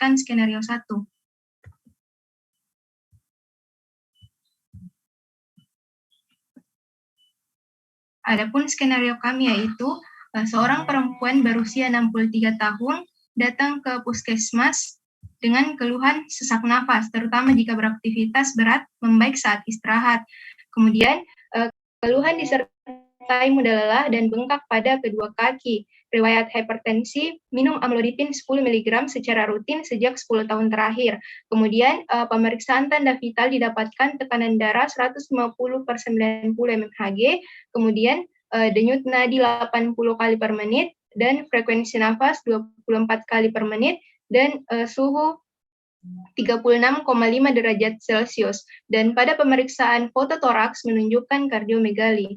mendapatkan skenario 1. Adapun skenario kami yaitu seorang perempuan berusia 63 tahun datang ke puskesmas dengan keluhan sesak nafas, terutama jika beraktivitas berat membaik saat istirahat. Kemudian keluhan disertai mudah lelah dan bengkak pada kedua kaki. Riwayat hipertensi, minum amlodipin 10 mg secara rutin sejak 10 tahun terakhir. Kemudian pemeriksaan tanda vital didapatkan tekanan darah 150/90 mmHg, kemudian denyut nadi 80 kali per menit, dan frekuensi nafas 24 kali per menit, dan suhu 36,5 derajat Celcius. Dan pada pemeriksaan fototoraks menunjukkan kardiomegali.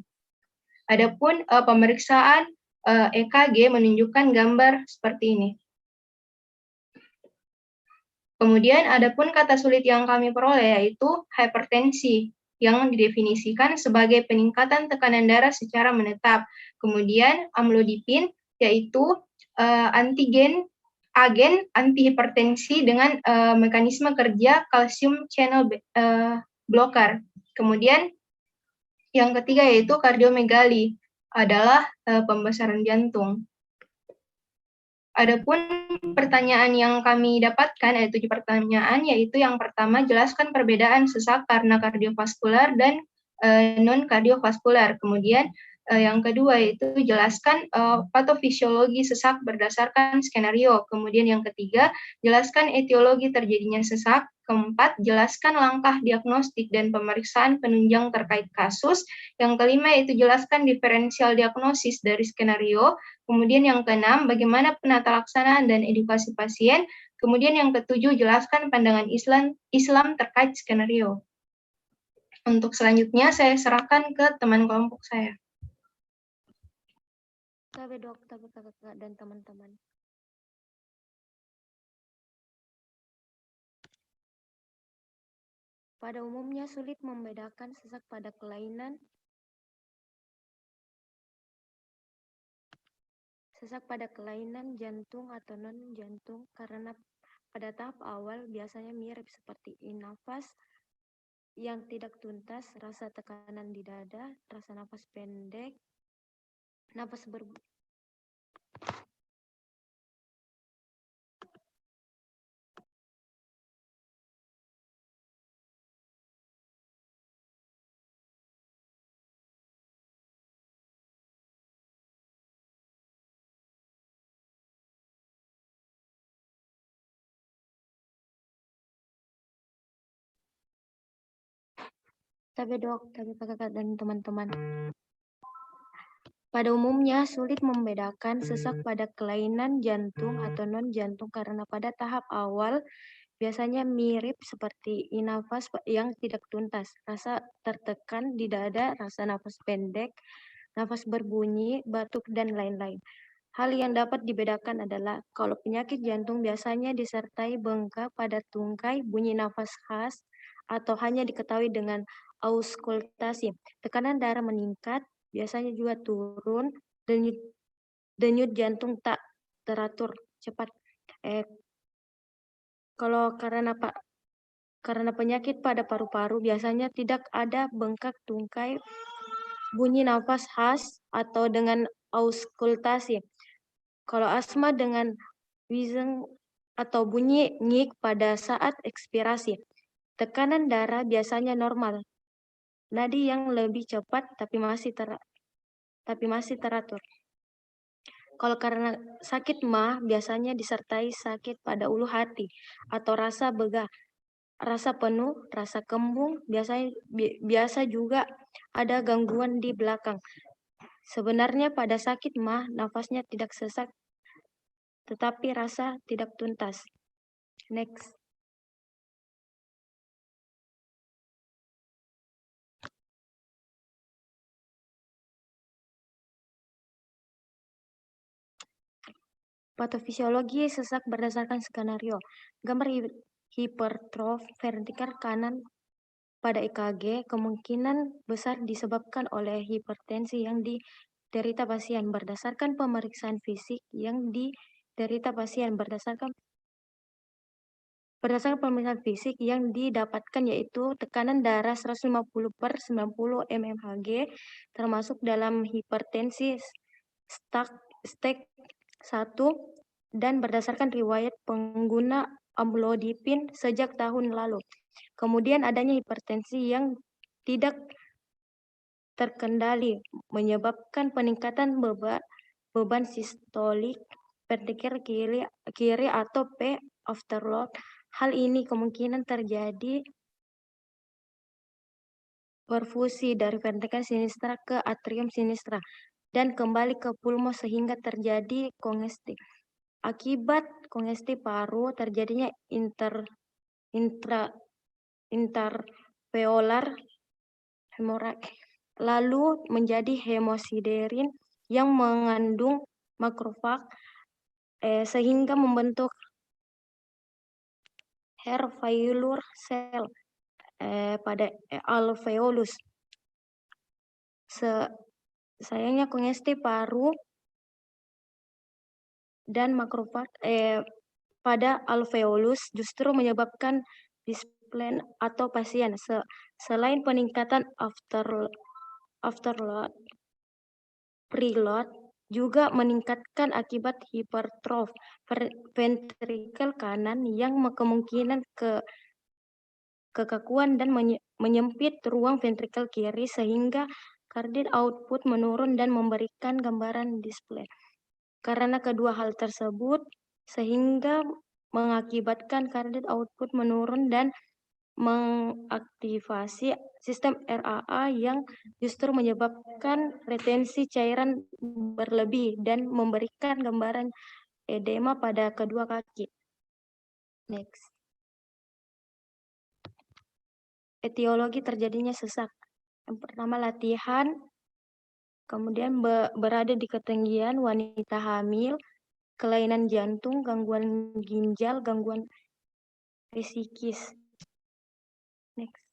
Adapun pemeriksaan EKG menunjukkan gambar seperti ini. Kemudian adapun kata sulit yang kami peroleh yaitu hipertensi, yang didefinisikan sebagai peningkatan tekanan darah secara menetap. Kemudian amlodipin yaitu agen antihipertensi dengan mekanisme kerja kalsium channel blocker. Kemudian yang ketiga yaitu kardiomegali, adalah pembesaran jantung. Adapun pertanyaan yang kami dapatkan ada 7 pertanyaan, yaitu yang pertama, jelaskan perbedaan sesak karena kardiovaskular dan non-kardiovaskular. Kemudian yang kedua yaitu jelaskan patofisiologi sesak berdasarkan skenario. Kemudian yang ketiga, jelaskan etiologi terjadinya sesak. Keempat, jelaskan langkah diagnostik dan pemeriksaan penunjang terkait kasus. Yang kelima yaitu jelaskan diferensial diagnosis dari skenario. Kemudian yang keenam, bagaimana penata laksanaan dan edukasi pasien. Kemudian yang ketujuh, jelaskan pandangan Islam terkait skenario. Untuk selanjutnya, saya serahkan ke teman kelompok saya. Dokter, kakak, dan teman-teman. Pada umumnya sulit membedakan sesak pada kelainan jantung atau non-jantung karena pada tahap awal biasanya mirip seperti nafas yang tidak tuntas, rasa tekanan di dada, rasa nafas pendek, nafas Tapi kakak dan teman-teman. Pada umumnya sulit membedakan sesak pada kelainan jantung atau non-jantung karena pada tahap awal biasanya mirip seperti nafas yang tidak tuntas, rasa tertekan di dada, rasa nafas pendek, nafas berbunyi, batuk, dan lain-lain. Hal yang dapat dibedakan adalah kalau penyakit jantung biasanya disertai bengkak pada tungkai, bunyi nafas khas, atau hanya diketahui dengan auskultasi. Tekanan darah meningkat, biasanya juga turun, denyut jantung tak teratur cepat. Kalau karena penyakit pada paru-paru biasanya tidak ada bengkak tungkai, bunyi nafas khas, atau dengan auskultasi. Kalau asma dengan wheezing atau bunyi ngik pada saat ekspirasi. Tekanan darah biasanya normal. Nadi yang lebih cepat tapi masih teratur. Kalau karena sakit mah biasanya disertai sakit pada ulu hati atau rasa begah, rasa penuh, rasa kembung, biasa juga ada gangguan di belakang. Sebenarnya pada sakit mah nafasnya tidak sesak tetapi rasa tidak tuntas. Next. Patofisiologi sesak berdasarkan skenario. Gambar hipertrof vertikal kanan pada EKG kemungkinan besar disebabkan oleh hipertensi yang diderita pasien berdasarkan pemeriksaan fisik yang diderita pasien berdasarkan Berdasarkan pemeriksaan fisik yang didapatkan yaitu tekanan darah 150/90 mmHg termasuk dalam hipertensi stage 1 dan berdasarkan riwayat pengguna amlodipin sejak tahun lalu. Kemudian adanya hipertensi yang tidak terkendali menyebabkan peningkatan beban sistolik ventrikel kiri atau P afterload. Hal ini kemungkinan terjadi perfusi dari ventrikel sinistra ke atrium sinistra dan kembali ke pulmo sehingga terjadi kongesti. Akibat kongesti paru terjadinya interalveolar hemorrhage, lalu menjadi hemosiderin yang mengandung makrofag sehingga membentuk alveolar cell pada alveolus. Sayangnya kongesti paru dan makrofag pada alveolus justru menyebabkan displen atau pasien. Selain peningkatan afterload, preload juga meningkatkan akibat hipertrof ventrikel kanan yang kemungkinan kekakuan dan menyempit ruang ventrikel kiri sehingga cardiac output menurun dan memberikan gambaran display. Karena kedua hal tersebut sehingga mengakibatkan cardiac output menurun dan mengaktifasi sistem RAA yang justru menyebabkan retensi cairan berlebih dan memberikan gambaran edema pada kedua kaki. Next. Etiologi terjadinya sesak. Yang pertama latihan, kemudian berada di ketinggian, wanita hamil, kelainan jantung, gangguan ginjal, gangguan psikis. Next.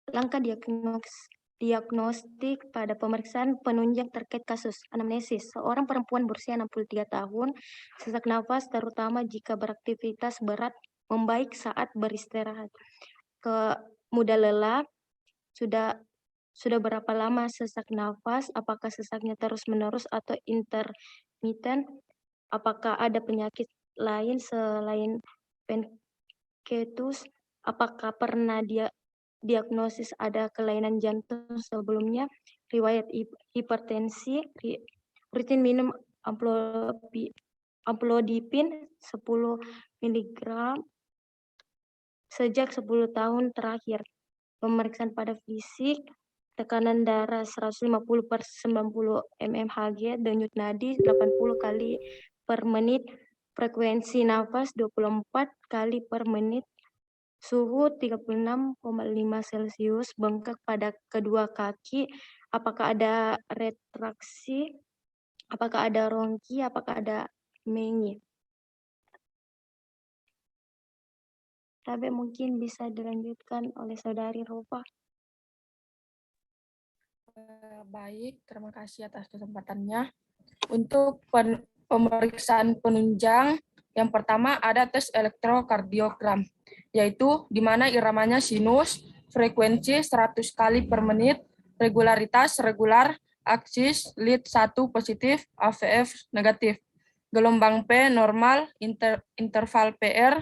Langkah diagnostik pada pemeriksaan penunjang terkait kasus anamnesis. Seorang perempuan berusia 63 tahun, sesak nafas terutama jika beraktivitas berat membaik saat beristirahat. Mudah lelah, sudah berapa lama sesak nafas? Apakah sesaknya terus-menerus atau intermittent? Apakah ada penyakit lain selain pankreatus? Apakah pernah diagnosis ada kelainan jantung sebelumnya? Riwayat hipertensi, rutin minum amlodipin 10 mg sejak 10 tahun terakhir. Pemeriksaan pada fisik, tekanan darah 150/90 mmHg, denyut nadi 80 kali per menit, frekuensi nafas 24 kali per menit, suhu 36,5 Celcius, bengkak pada kedua kaki, apakah ada retraksi, apakah ada rongki, apakah ada mengi. Tapi mungkin bisa dilanjutkan oleh Saudari Ropa. Baik, terima kasih atas kesempatannya. Untuk pemeriksaan penunjang, yang pertama ada tes elektrokardiogram, yaitu di mana iramanya sinus, frekuensi 100 kali per menit, regularitas regular, aksis, lead 1 positif, AVF negatif. Gelombang P normal, interval PR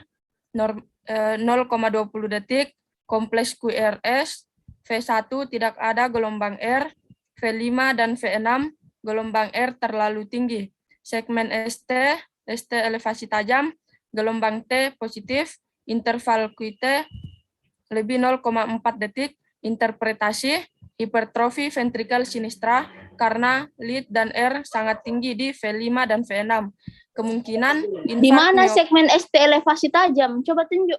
0,20 detik, kompleks QRS, V1 tidak ada gelombang R, V5 dan V6 gelombang R terlalu tinggi. Segmen ST elevasi tajam, gelombang T positif, interval QT lebih 0,4 detik, interpretasi hipertrofi ventrikel sinistra karena lead dan R sangat tinggi di V5 dan V6. Kemungkinan di mana segmen ST elevasi tajam? Coba tunjuk.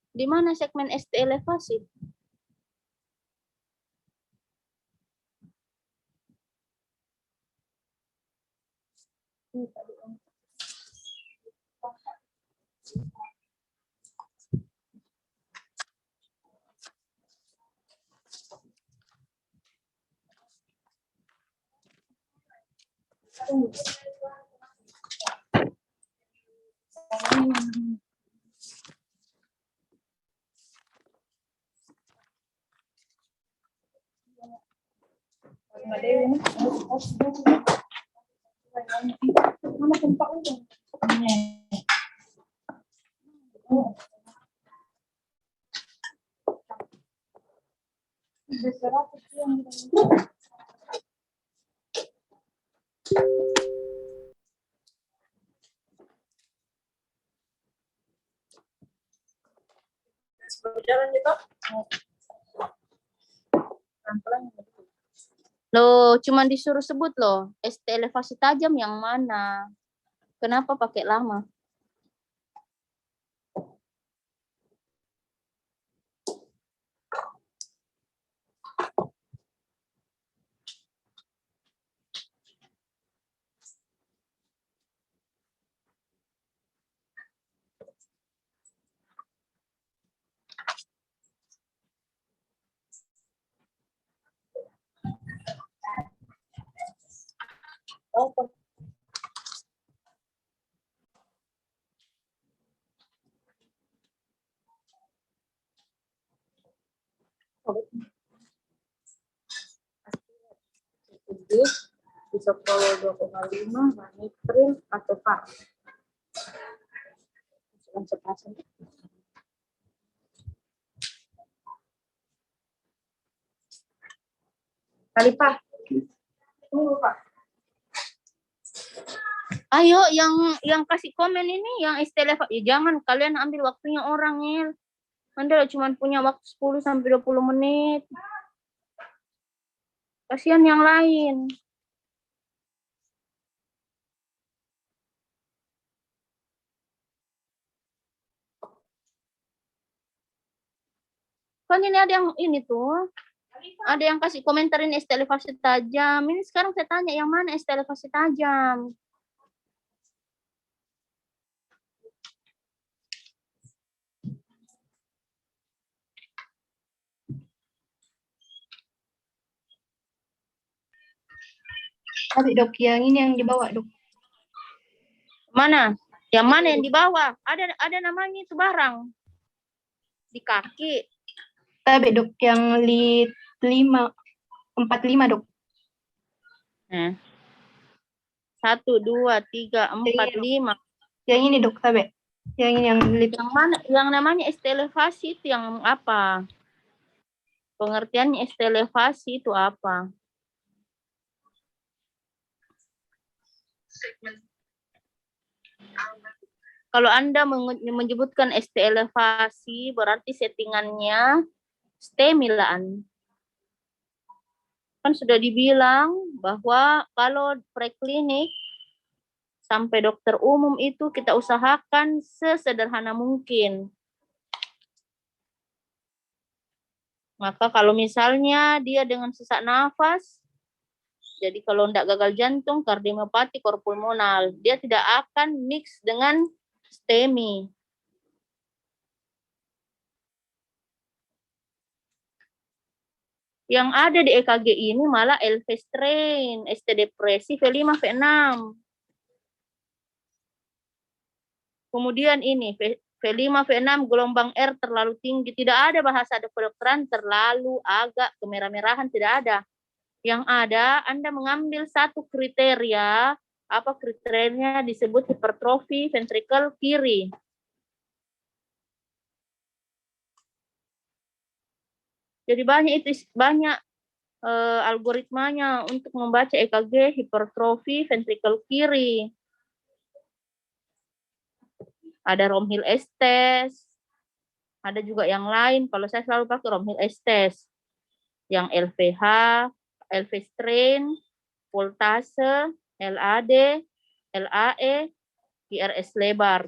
Di mana segmen ST elevasi? Loh, cuman disuruh sebut loh, ST elevasi tajam yang mana? Kenapa pakai lama? Isopro 2,5, Ranipril atau PAR. Kali Pak. Tunggu Pak. Ayo yang kasih komen ini yang ST elevasi. Ya, jangan kalian ambil waktunya orang, Ngil. Anda cuma punya waktu 10 sampai 20 menit. Kasihan yang lain. Kan ini ada yang ini tuh. Ada yang kasih komentarin ST elevasi tajam. Ini sekarang saya tanya yang mana ST elevasi tajam? Tapi dok, yang ini yang dibawa dok. Mana? Yang mana yang di bawah? Ada namanya itu barang. Di kaki. Tapi dok, yang lead 45 dok. 1, 2, 3, 4, 5. Yang ini dok, tapi yang ini yang lead. Yang mana? Yang namanya ST elevasi itu yang apa? Pengertiannya ST elevasi itu apa? Kalau Anda menyebutkan ST elevasi, berarti settingannya stemilaan. Kan sudah dibilang bahwa kalau preklinik sampai dokter umum itu kita usahakan sesederhana mungkin. Maka kalau misalnya dia dengan sesak nafas, jadi kalau tidak gagal jantung, kardiomiopati, korpulmonal, dia tidak akan mix dengan STEMI. Yang ada di EKG ini malah LV strain, ST depresi, V5, V6. Kemudian ini V5, V6 gelombang R terlalu tinggi. Tidak ada bahasa kedokteran terlalu agak kemerah-merahan, tidak ada. Yang ada, Anda mengambil satu kriteria, apa kriterianya disebut hipertrofi ventrikel kiri. Jadi banyak algoritmanya untuk membaca EKG hipertrofi ventrikel kiri. Ada Romhill S-test, ada juga yang lain. Kalau saya selalu pakai Romhill S-test, yang LVH, LV strain, voltase, LAD, LAE, IRS lebar.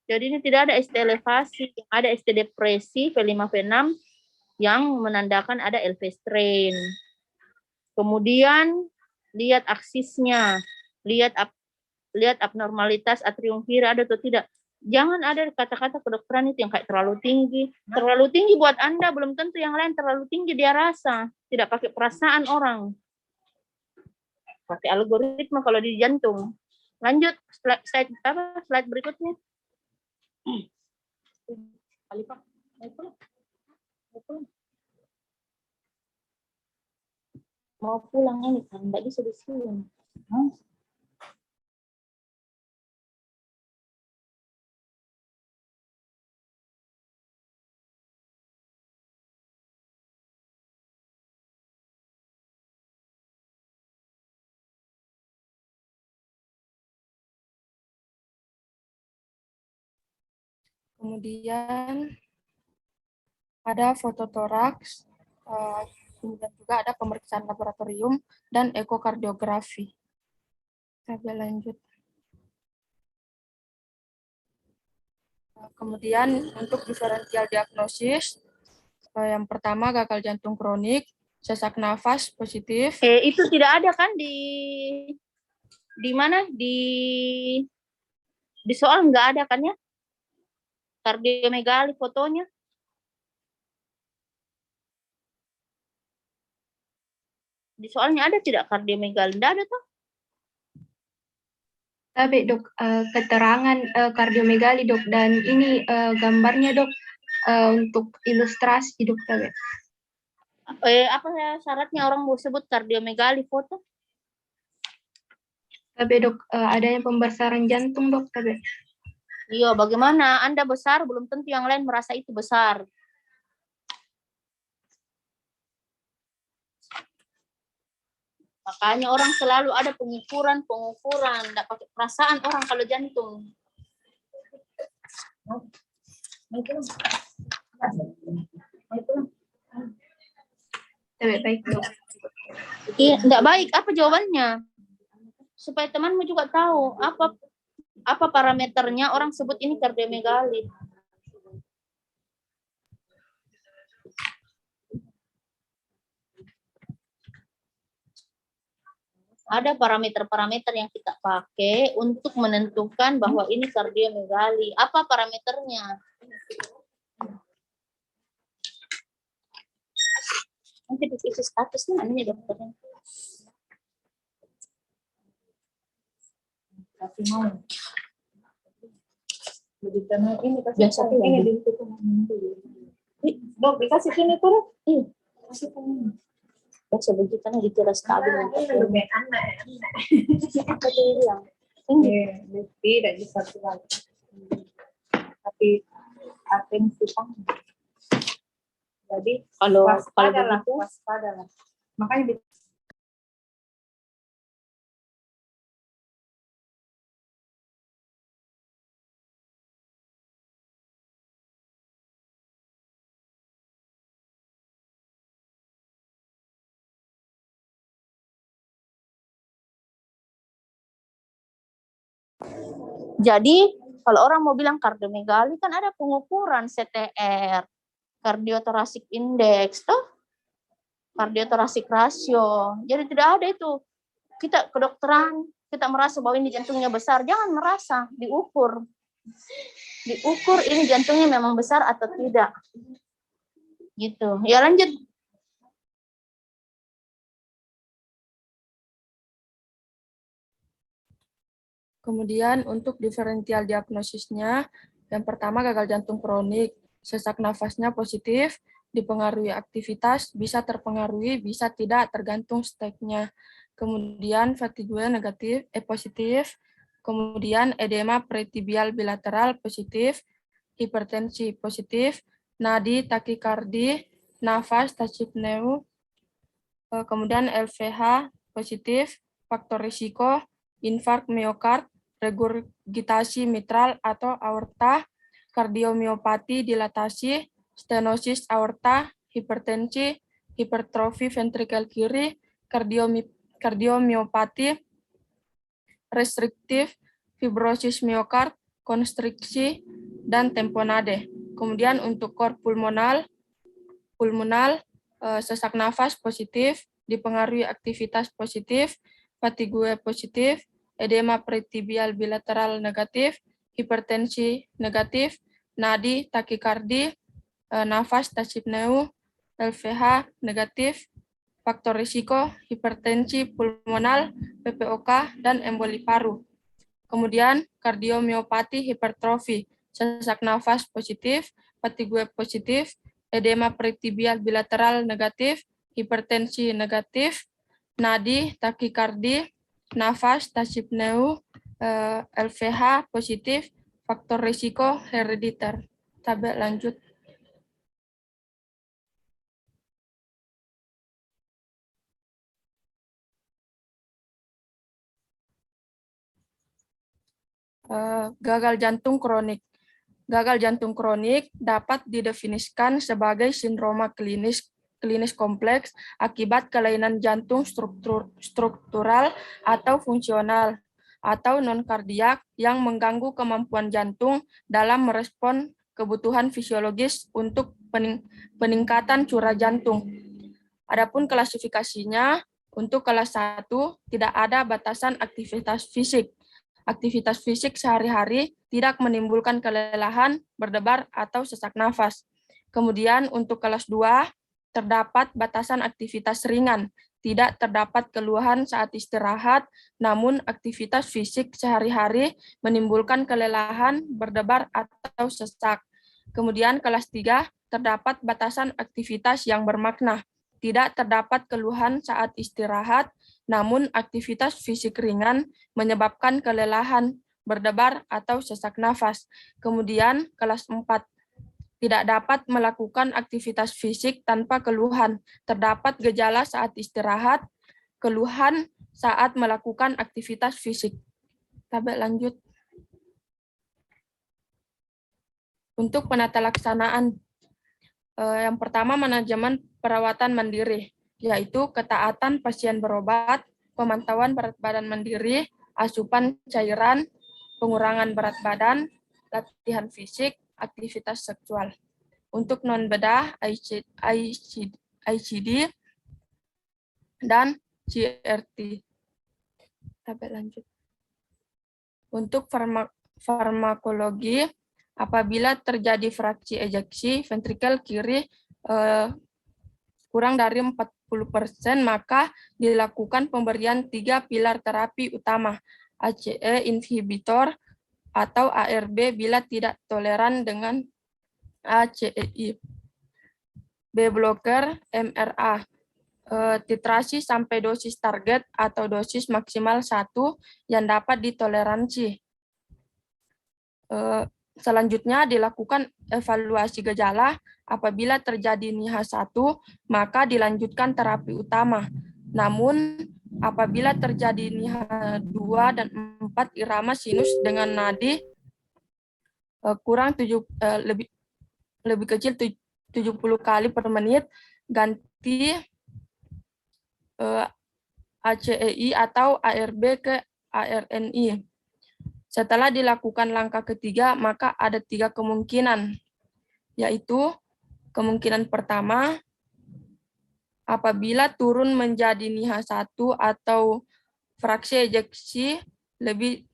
Jadi ini tidak ada ST elevasi, ada ST depresi V5 V6 yang menandakan ada LV strain. Kemudian lihat aksisnya, lihat abnormalitas atrium kiri ada atau tidak. Jangan ada kata-kata kedokteran itu yang kayak terlalu tinggi. Terlalu tinggi buat Anda, belum tentu yang lain terlalu tinggi dia rasa. Tidak pakai perasaan orang. Pakai algoritma kalau di jantung. Lanjut slide berikutnya. Alifah, mau pulang ini kan nggak bisa di sini. Kemudian ada fototoraks, kemudian juga ada pemeriksaan laboratorium dan ekokardiografi. Kita lanjut. Kemudian untuk diferensial diagnosis, yang pertama gagal jantung kronik, sesak nafas positif. Itu tidak ada kan di mana di soal nggak ada kan ya? Kardiomegali fotonya. Di soalnya ada tidak kardiomegali? Tidak ada tuh. Tapi dok, keterangan kardiomegali dok, dan ini gambarnya dok untuk ilustrasi dok. Apa syaratnya orang mau sebut kardiomegali foto? Tapi dok, adanya pembesaran jantung dok. Tapi iya, bagaimana Anda besar belum tentu yang lain merasa itu besar. Makanya orang selalu ada pengukuran, tidak pakai perasaan orang kalau jantung. baik dok. Iya, tidak baik. Apa jawabannya? Supaya temanmu juga tahu apa parameternya orang sebut ini kardiomegali. Ada parameter-parameter yang kita pakai untuk menentukan bahwa ini kardiomegali. Apa parameternya? Nanti diisi statusnya namanya dokternya. Tapi mau. Begitu ini kasih Biasa ini di situ. Dok, dikasih sini tuh. Iya. Kasih ini. Biasa begitu kan dikira stabil. Lebih anak. Apa dia bilang? Tidak bisa sekali. Tapi atensi pang. Jadi Kalau waspadalah. begitu, Makanya jadi kalau orang mau bilang kardiomegali kan ada pengukuran CTR, kardiotorasik index, kardiotorasik rasio. Jadi tidak ada itu. Kita kedokteran, kita merasa bahwa ini jantungnya besar, jangan merasa, diukur. Diukur ini jantungnya memang besar atau tidak. Gitu. Ya lanjut. Kemudian untuk diferensial diagnosisnya, yang pertama gagal jantung kronik, sesak nafasnya positif, dipengaruhi aktivitas, bisa terpengaruhi, bisa tidak, tergantung steknya. Kemudian fatigue negatif, positif, kemudian edema pretibial bilateral positif, hipertensi positif, nadi takikardi, nafas tachypneu, kemudian LVH positif, faktor risiko, infark miokard, regurgitasi mitral atau aorta, kardiomiopati dilatasi, stenosis aorta, hipertensi, hipertrofi ventrikel kiri, kardiomiopati restriktif, fibrosis miokard, konstriksi, dan tamponade. Kemudian untuk kor pulmonal, sesak nafas positif, dipengaruhi aktivitas positif, fatigue positif, edema pretibial bilateral negatif, hipertensi negatif, nadi takikardi, nafas tachypneu, LVH negatif, faktor risiko hipertensi pulmonal, PPOK, dan emboli paru. Kemudian kardiomiopati hipertrofi, sesak nafas positif, fatigue positif, edema peritibial bilateral negatif, hipertensi negatif, nadi, takikardi, nafas, tasipneu, LVH positif, faktor risiko herediter. Tabel lanjut. Gagal jantung kronik. Gagal jantung kronik dapat didefinisikan sebagai sindroma klinis kompleks akibat kelainan jantung struktural atau fungsional atau non-kardiak yang mengganggu kemampuan jantung dalam merespon kebutuhan fisiologis untuk peningkatan curah jantung. Adapun klasifikasinya, untuk kelas 1 tidak ada batasan aktivitas fisik. Aktivitas fisik sehari-hari tidak menimbulkan kelelahan, berdebar, atau sesak nafas. Kemudian untuk kelas 2, terdapat batasan aktivitas ringan, tidak terdapat keluhan saat istirahat, namun aktivitas fisik sehari-hari menimbulkan kelelahan, berdebar, atau sesak. Kemudian kelas 3, terdapat batasan aktivitas yang bermakna, tidak terdapat keluhan saat istirahat, namun aktivitas fisik ringan menyebabkan kelelahan, berdebar, atau sesak nafas. Kemudian kelas 4, tidak dapat melakukan aktivitas fisik tanpa keluhan. Terdapat gejala saat istirahat, keluhan saat melakukan aktivitas fisik. Tabel lanjut. Untuk penata laksanaan, yang pertama manajemen perawatan mandiri, yaitu ketaatan pasien berobat, pemantauan berat badan mandiri, asupan cairan, pengurangan berat badan, latihan fisik, aktivitas seksual. Untuk non-bedah, ICD, dan CRT. Tabel lanjut. Untuk farmakologi, apabila terjadi fraksi ejeksi ventrikel kiri kurang dari 40%, maka dilakukan pemberian 3 pilar terapi utama, ACE inhibitor atau ARB bila tidak toleran dengan ACEI, B blocker, MRA, titrasi sampai dosis target atau dosis maksimal 1 yang dapat ditoleransi. Selanjutnya dilakukan evaluasi gejala. Apabila terjadi NIHA 1, maka dilanjutkan terapi utama. Namun apabila terjadi NIHA 2 dan 4 irama sinus dengan nadi kurang lebih kecil 70 kali per menit, ganti ACEI atau ARB ke ARNI. Setelah dilakukan langkah ketiga, maka ada 3 kemungkinan, yaitu kemungkinan pertama, apabila turun menjadi NIHA 1 atau fraksi ejeksi lebih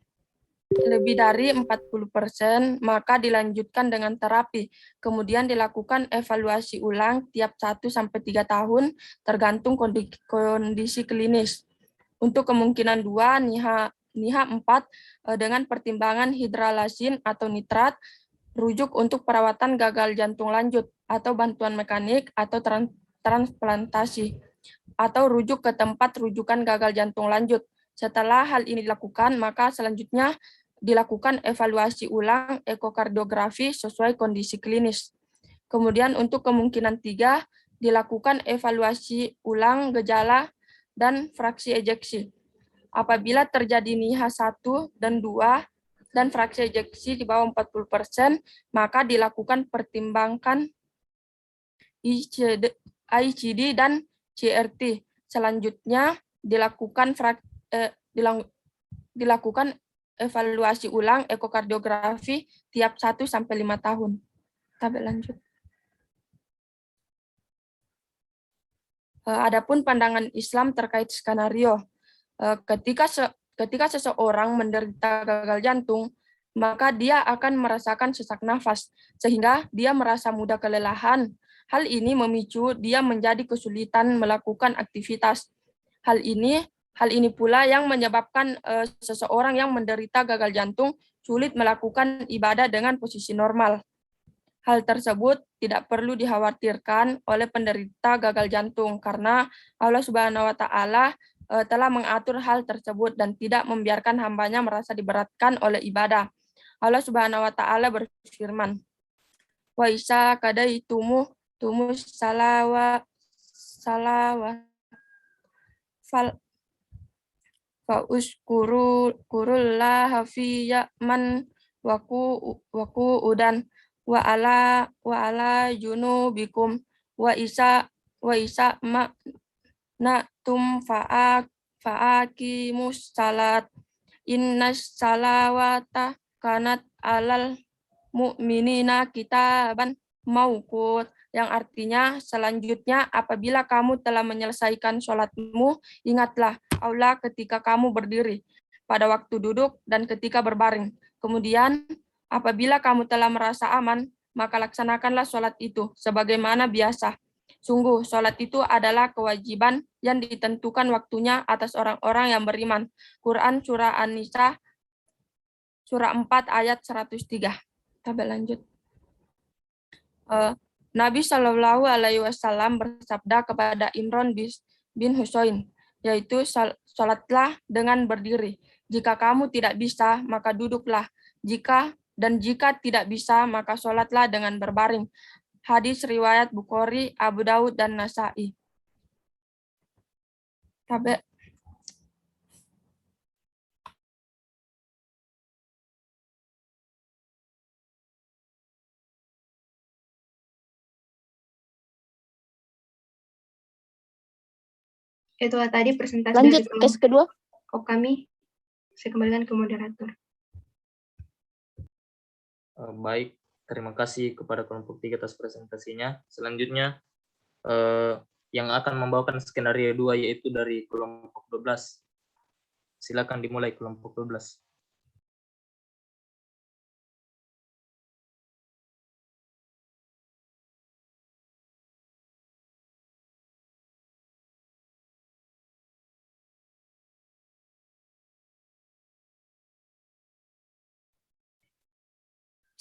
dari 40%, maka dilanjutkan dengan terapi. Kemudian dilakukan evaluasi ulang tiap 1-3 tahun tergantung kondisi klinis. Untuk kemungkinan 2, NIHA 4 dengan pertimbangan hidralasin atau nitrat, rujuk untuk perawatan gagal jantung lanjut atau bantuan mekanik atau transplantasi, atau rujuk ke tempat rujukan gagal jantung lanjut. Setelah hal ini dilakukan, maka selanjutnya dilakukan evaluasi ulang ekokardiografi sesuai kondisi klinis. Kemudian untuk kemungkinan 3, dilakukan evaluasi ulang gejala dan fraksi ejeksi. Apabila terjadi NIHA 1 dan 2 dan fraksi ejeksi di bawah 40%, maka dilakukan pertimbangkan ICD dan CRT. Selanjutnya dilakukan evaluasi ulang ekokardiografi tiap 1-5 tahun. Tabel lanjut. Adapun pandangan Islam terkait skenario, ketika seseorang menderita gagal jantung, maka dia akan merasakan sesak nafas, sehingga dia merasa mudah kelelahan, Hal ini memicu dia menjadi kesulitan melakukan aktivitas. Hal ini pula yang menyebabkan seseorang yang menderita gagal jantung sulit melakukan ibadah dengan posisi normal. Hal tersebut tidak perlu dikhawatirkan oleh penderita gagal jantung karena Allah Subhanahu wa taala telah mengatur hal tersebut dan tidak membiarkan hambanya merasa diberatkan oleh ibadah. Allah Subhanahu wa taala berfirman, "Wa isa kadaitumu salawa fa uskuru fi ya'man waku udan wa ala junubikum wa isa ma natum fa'aqimus salat innas salawata kanat alal mu'minina kitaban mauqut, yang artinya selanjutnya apabila kamu telah menyelesaikan sholatmu, ingatlah Allah ketika kamu berdiri, pada waktu duduk, dan ketika berbaring. Kemudian apabila kamu telah merasa aman, maka laksanakanlah sholat itu sebagaimana biasa. Sungguh, sholat itu adalah kewajiban yang ditentukan waktunya atas orang-orang yang beriman. Quran Surah An-Nisa, Surah 4 ayat 103. Kita lanjut. Nabi Shallallahu Alaihi Wasallam bersabda kepada Imran bin Husain, yaitu sholatlah dengan berdiri. Jika kamu tidak bisa, maka duduklah. Jika tidak bisa, maka sholatlah dengan berbaring. Hadis riwayat Bukhari, Abu Daud, dan Nasai. Itulah tadi presentasi Lanjut dari case kedua. kami. Saya kembalikan ke moderator. Baik, terima kasih kepada kelompok 3 atas presentasinya. Selanjutnya yang akan membawakan skenario 2 yaitu dari kelompok 12. Silakan dimulai kelompok 12.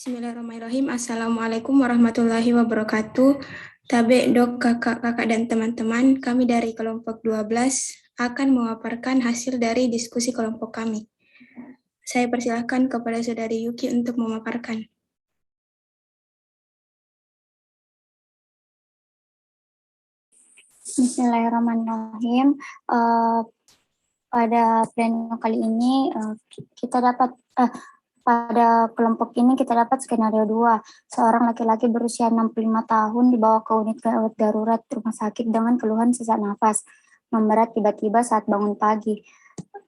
Bismillahirrahmanirrahim. Assalamualaikum warahmatullahi wabarakatuh. Tabe, dok, kakak-kakak, dan teman-teman, kami dari kelompok 12 akan memaparkan hasil dari diskusi kelompok kami. Saya persilahkan kepada Saudari Yuki untuk memaparkan. Bismillahirrahmanirrahim. Pada pleno kali ini pada kelompok ini kita dapat skenario 2. Seorang laki-laki berusia 65 tahun dibawa ke unit gawat darurat rumah sakit dengan keluhan sesak nafas memberat tiba-tiba saat bangun pagi.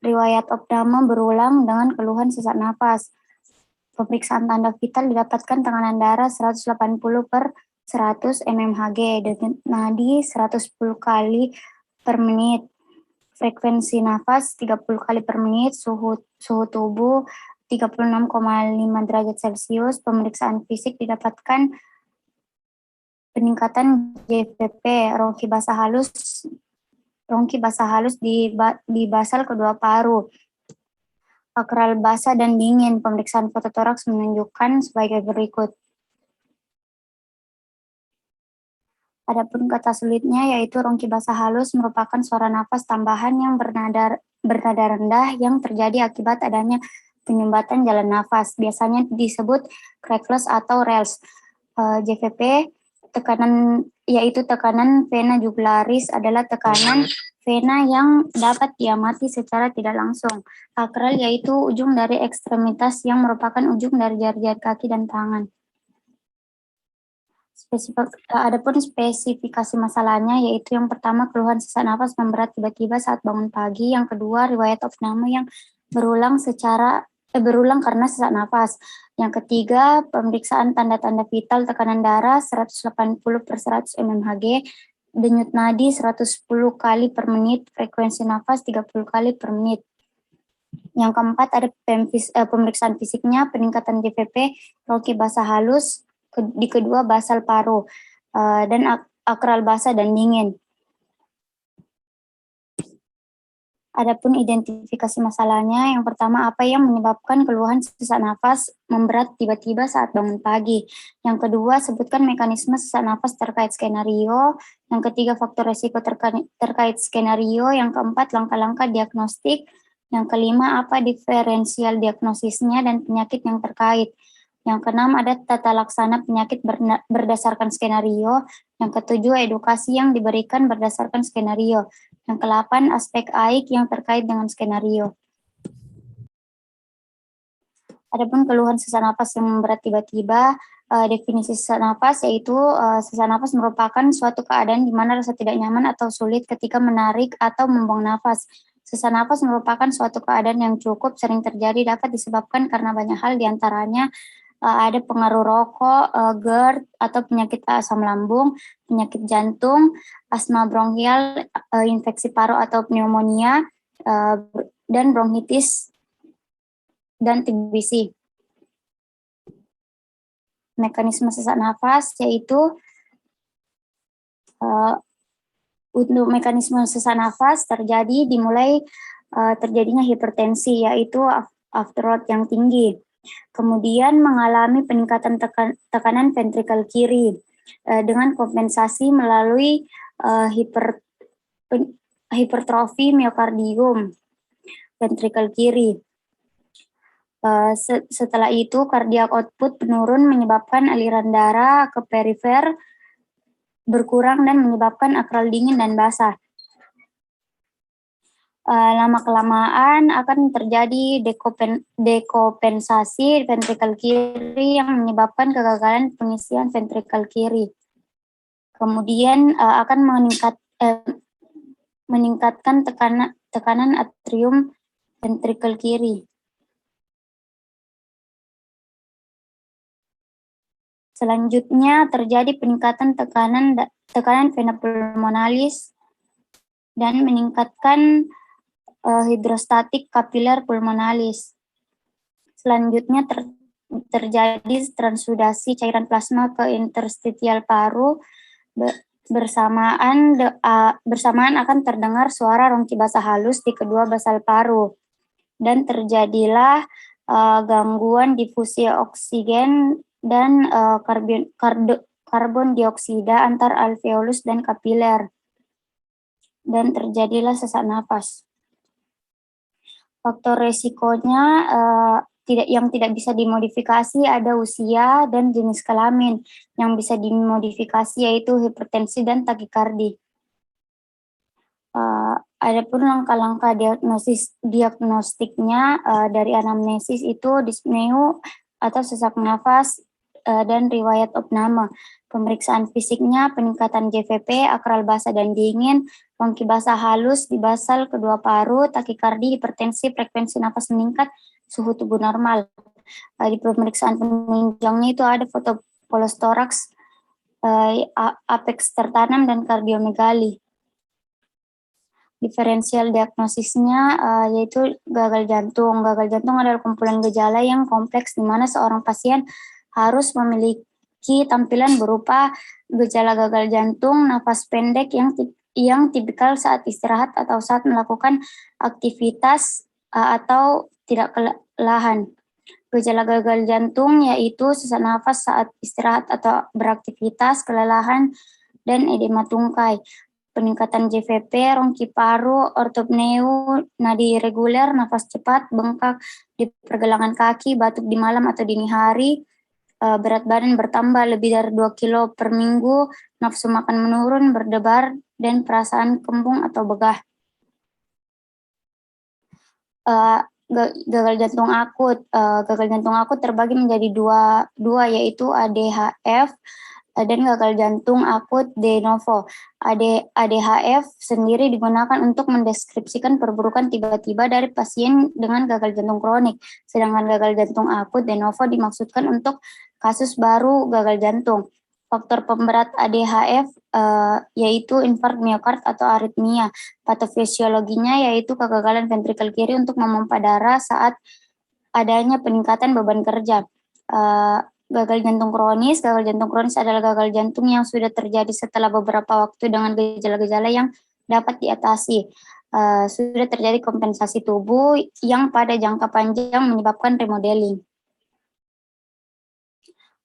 Riwayat opname berulang dengan keluhan sesak nafas. Pemeriksaan tanda vital didapatkan tekanan darah 180 per 100 mmHg, denyut nadi 110 kali per menit, frekuensi nafas 30 kali per menit, suhu tubuh 36,5 derajat Celcius. Pemeriksaan fisik didapatkan peningkatan JVP, rongki basah halus di basal kedua paru, akral basah dan dingin. Pemeriksaan fototoraks menunjukkan sebagai berikut. Adapun kata sulitnya yaitu rongki basah halus merupakan suara nafas tambahan yang bernada rendah yang terjadi akibat adanya penyumbatan jalan nafas, biasanya disebut crackless atau rales. JVP tekanan vena jugularis adalah tekanan vena yang dapat diamati secara tidak langsung. Akral yaitu ujung dari ekstremitas yang merupakan ujung dari jari-jari kaki dan tangan. Adapun spesifikasi masalahnya yaitu yang pertama keluhan sesak nafas memberat tiba-tiba saat bangun pagi, yang kedua riwayat opname yang berulang karena sesak nafas. Yang ketiga, pemeriksaan tanda-tanda vital tekanan darah 180 per 100 mmHg, denyut nadi 110 kali per menit, frekuensi nafas 30 kali per menit. Yang keempat, ada pemeriksaan fisiknya, peningkatan JVP, rongki basah halus di kedua basal paru, dan akral basah dan dingin. Adapun identifikasi masalahnya, yang pertama apa yang menyebabkan keluhan sesak nafas memberat tiba-tiba saat bangun pagi. Yang kedua, sebutkan mekanisme sesak nafas terkait skenario. Yang ketiga, faktor resiko terkait skenario. Yang keempat, langkah-langkah diagnostik. Yang kelima, apa diferensial diagnosisnya dan penyakit yang terkait. Yang keenam, ada tata laksana penyakit berdasarkan skenario. Yang ketujuh, edukasi yang diberikan berdasarkan skenario. Yang ke-8, aspek AIK yang terkait dengan skenario. Adapun keluhan sesak napas yang memberat tiba-tiba, definisi sesak napas yaitu sesak napas merupakan suatu keadaan di mana rasa tidak nyaman atau sulit ketika menarik atau membuang nafas. Sesak napas merupakan suatu keadaan yang cukup sering terjadi, dapat disebabkan karena banyak hal, diantaranya ada pengaruh rokok, GERD atau penyakit asam lambung, penyakit jantung, asma bronkial, infeksi paru atau pneumonia, dan bronkitis dan TBC. Mekanisme sesak nafas yaitu untuk mekanisme sesak nafas dimulai terjadinya hipertensi, yaitu afterload yang tinggi. Kemudian mengalami peningkatan tekanan ventrikel kiri dengan kompensasi melalui hipertrofi miokardium ventrikel kiri. Setelah itu cardiac output menurun menyebabkan aliran darah ke perifer berkurang dan menyebabkan akral dingin dan basah. Lama-kelamaan akan terjadi dekompensasi ventrikel kiri yang menyebabkan kegagalan pengisian ventrikel kiri. Kemudian akan meningkatkan tekanan atrium ventrikel kiri. Selanjutnya terjadi peningkatan tekanan vena pulmonalis dan meningkatkan hidrostatik kapiler pulmonalis. Selanjutnya terjadi transudasi cairan plasma ke interstitial paru. Bersamaan akan terdengar suara rongki basah halus di kedua basal paru. Dan terjadilah gangguan difusi oksigen dan karbon dioksida antar alveolus dan kapiler. Dan terjadilah sesak nafas. Faktor resikonya yang tidak bisa dimodifikasi ada usia dan jenis kelamin. Yang bisa dimodifikasi yaitu hipertensi dan takikardi. Adapun langkah-langkah diagnostiknya dari anamnesis itu dyspneu atau sesak nafas dan riwayat opname. Pemeriksaan fisiknya peningkatan JVP, akral basah dan dingin, rongki basah halus di basal kedua paru, takikardi, hipertensi, frekuensi nafas meningkat, suhu tubuh normal. Di pemeriksaan penunjangnya itu ada foto polostoraks, apex tertanam dan kardiomegali. Diferensial diagnosisnya yaitu gagal jantung. Gagal jantung adalah kumpulan gejala yang kompleks di mana seorang pasien harus memiliki tampilan berupa gejala gagal jantung, nafas pendek yang tipikal saat istirahat atau saat melakukan aktivitas atau tidak kelelahan. Gejala gagal jantung yaitu sesak nafas saat istirahat atau beraktivitas, kelelahan, dan edema tungkai. Peningkatan JVP, rongki paru, ortopneu, nadi irreguler, nafas cepat, bengkak di pergelangan kaki, batuk di malam atau dini hari, berat badan bertambah lebih dari 2 kilo per minggu, nafsu makan menurun, berdebar, dan perasaan kembung atau begah. Gagal jantung akut. Gagal jantung akut terbagi menjadi dua yaitu ADHF dan gagal jantung akut de novo. ADHF sendiri digunakan untuk mendeskripsikan perburukan tiba-tiba dari pasien dengan gagal jantung kronik, sedangkan gagal jantung akut de novo dimaksudkan untuk kasus baru gagal jantung. Faktor pemberat ADHF yaitu infark miokard atau aritmia. Patofisiologinya yaitu kegagalan ventrikel kiri untuk memompa darah saat adanya peningkatan beban kerja. Gagal jantung kronis. Gagal jantung kronis adalah gagal jantung yang sudah terjadi setelah beberapa waktu dengan gejala-gejala yang dapat diatasi. Sudah terjadi kompensasi tubuh yang pada jangka panjang menyebabkan remodeling.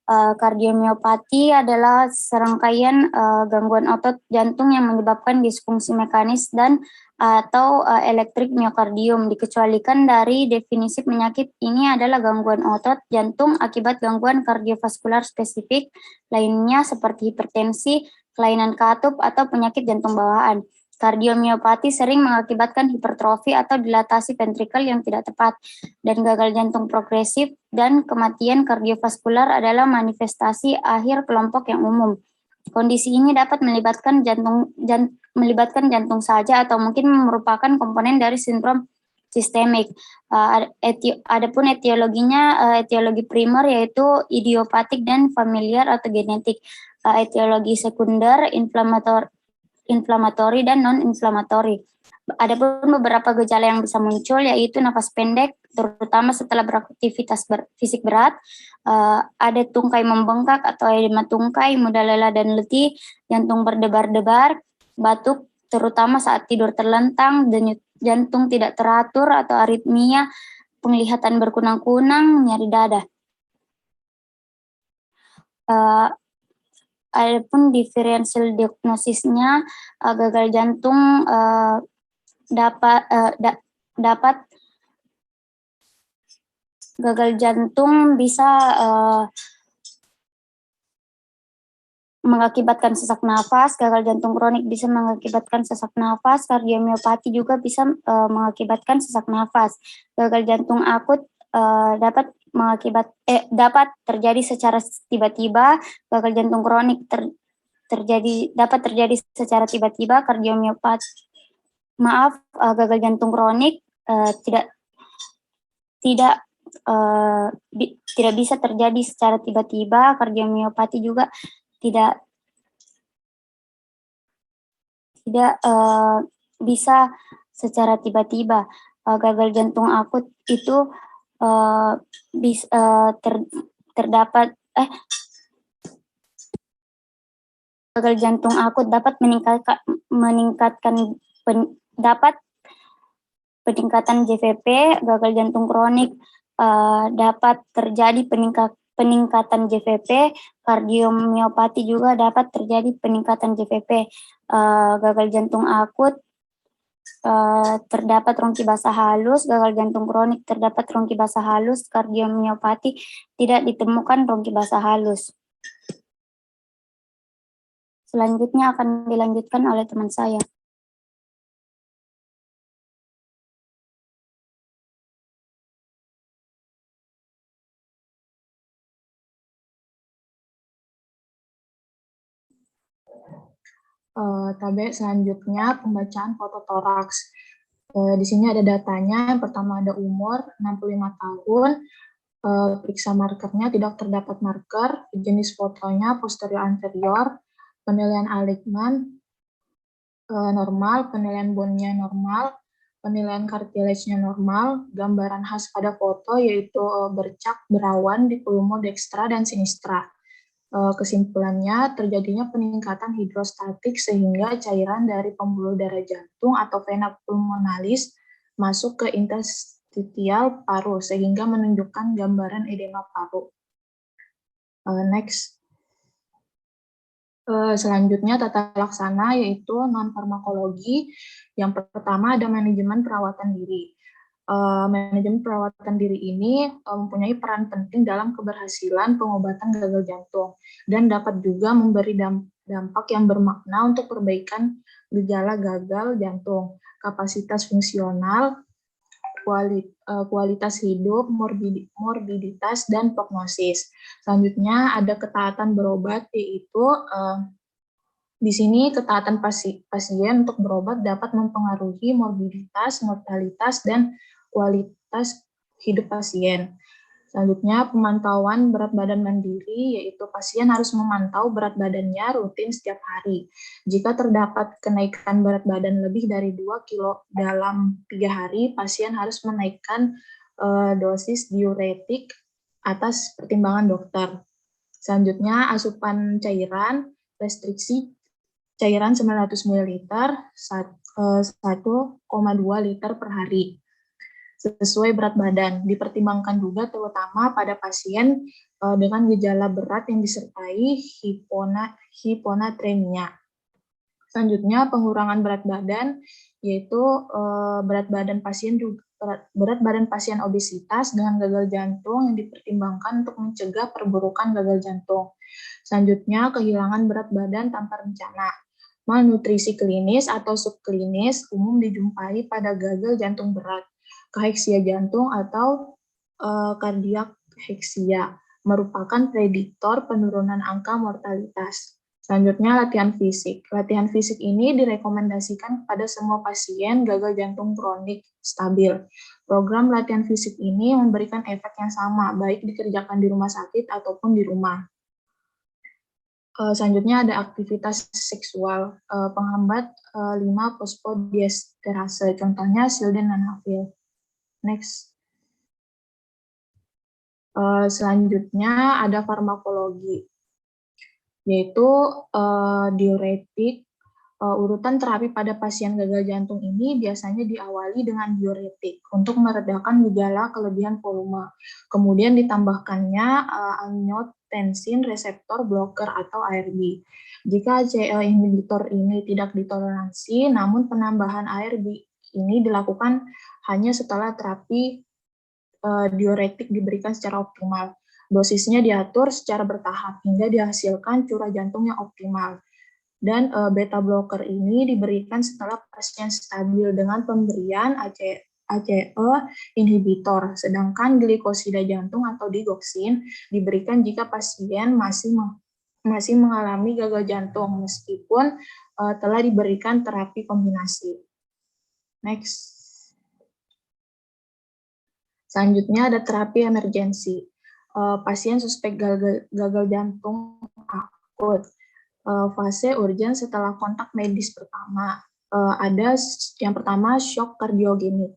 Kardiomiopati adalah serangkaian gangguan otot jantung yang menyebabkan disfungsi mekanis dan atau elektrik miokardium. Dikecualikan dari definisi penyakit ini adalah gangguan otot jantung akibat gangguan kardiovaskular spesifik lainnya seperti hipertensi, kelainan katup, atau penyakit jantung bawaan. Kardiomiopati sering mengakibatkan hipertrofi atau dilatasi ventrikel yang tidak tepat, dan gagal jantung progresif dan kematian kardiovaskular adalah manifestasi akhir kelompok yang umum. Kondisi ini dapat melibatkan jantung saja atau mungkin merupakan komponen dari sindrom sistemik. Adapun etiologi primer yaitu idiopatik dan familiar atau genetik. Etiologi sekunder inflamatori dan non-inflamatori. Adapun beberapa gejala yang bisa muncul yaitu nafas pendek, terutama setelah beraktivitas fisik berat, ada tungkai membengkak atau edema tungkai, mudah lelah dan letih, jantung berdebar-debar, batuk, terutama saat tidur terlentang, denyut jantung tidak teratur atau aritmia, penglihatan berkunang-kunang, nyeri dada. Adapun differential diagnosisnya, gagal jantung gagal jantung bisa mengakibatkan sesak nafas, gagal jantung kronik bisa mengakibatkan sesak nafas, kardiomiopati juga bisa mengakibatkan sesak nafas. Gagal jantung akut dapat terjadi secara tiba-tiba, gagal jantung kronik dapat terjadi secara tiba-tiba, gagal jantung kronik tidak bisa terjadi secara tiba-tiba, kardiomiopati juga tidak bisa secara tiba-tiba. Gagal jantung akut itu gagal jantung akut dapat peningkatan JVP. Gagal jantung kronik dapat terjadi peningkatan JVP. Kardiomiopati juga dapat terjadi peningkatan JVP. Gagal jantung akut terdapat rongki basah halus, gagal jantung kronik terdapat rongki basah halus, kardiomiopati tidak ditemukan rongki basah halus. Selanjutnya akan dilanjutkan oleh teman saya. Tabe selanjutnya pembacaan foto toraks. Di sini ada datanya. Yang pertama ada umur 65 tahun. Periksa markernya tidak terdapat marker. Jenis fotonya posterior anterior. Penilaian alignment normal, penilaian bone-nya normal, penilaian cartilage-nya normal. Gambaran khas pada foto yaitu bercak berawan di pulmo dextra dan sinistra. Kesimpulannya, terjadinya peningkatan hidrostatik sehingga cairan dari pembuluh darah jantung atau vena pulmonalis masuk ke interstitial paru sehingga menunjukkan gambaran edema paru. Next. Selanjutnya tata laksana yaitu non-farmakologi. Yang pertama ada manajemen perawatan diri. Manajemen perawatan diri ini mempunyai peran penting dalam keberhasilan pengobatan gagal jantung dan dapat juga memberi dampak yang bermakna untuk perbaikan gejala gagal jantung, kapasitas fungsional, kualitas hidup, morbiditas, dan prognosis. Selanjutnya ada ketaatan berobat, yaitu di sini ketaatan pasien untuk berobat dapat mempengaruhi morbiditas, mortalitas, dan kualitas hidup pasien. Selanjutnya, pemantauan berat badan mandiri, yaitu pasien harus memantau berat badannya rutin setiap hari. Jika terdapat kenaikan berat badan lebih dari 2 kilo dalam 3 hari, pasien harus menaikkan dosis diuretik atas pertimbangan dokter. Selanjutnya asupan cairan, restriksi cairan 900 ml 1,2 liter per hari sesuai berat badan. Dipertimbangkan juga terutama pada pasien dengan gejala berat yang disertai hiponatremia. Selanjutnya pengurangan berat badan, yaitu berat badan pasien obesitas dengan gagal jantung yang dipertimbangkan untuk mencegah perburukan gagal jantung. Selanjutnya kehilangan berat badan tanpa rencana. Malnutrisi klinis atau subklinis umum dijumpai pada gagal jantung berat, kaheksia jantung atau kardiak heksia, merupakan prediktor penurunan angka mortalitas. Selanjutnya latihan fisik. Latihan fisik ini direkomendasikan kepada semua pasien gagal jantung kronik stabil. Program latihan fisik ini memberikan efek yang sama, baik dikerjakan di rumah sakit ataupun di rumah. Selanjutnya ada aktivitas seksual, penghambat 5 fosfodiesterase, contohnya sildenafil. Next. Selanjutnya ada farmakologi, yaitu diuretik. Urutan terapi pada pasien gagal jantung ini biasanya diawali dengan diuretik untuk meredakan gejala kelebihan volume. Kemudian ditambahkannya angiotensin reseptor blocker atau ARB. Jika ACE inhibitor ini tidak ditoleransi, namun penambahan ARB ini dilakukan hanya setelah terapi diuretik diberikan secara optimal. Dosisnya diatur secara bertahap hingga dihasilkan curah jantung yang optimal. Dan beta blocker ini diberikan setelah pasien stabil dengan pemberian ACE inhibitor, sedangkan glikosida jantung atau digoxin diberikan jika pasien masih mengalami gagal jantung meskipun telah diberikan terapi kombinasi. Next. Selanjutnya ada terapi emergensi. Pasien suspek gagal jantung akut. Fase urgen setelah kontak medis pertama. Ada yang pertama shock kardiogenik.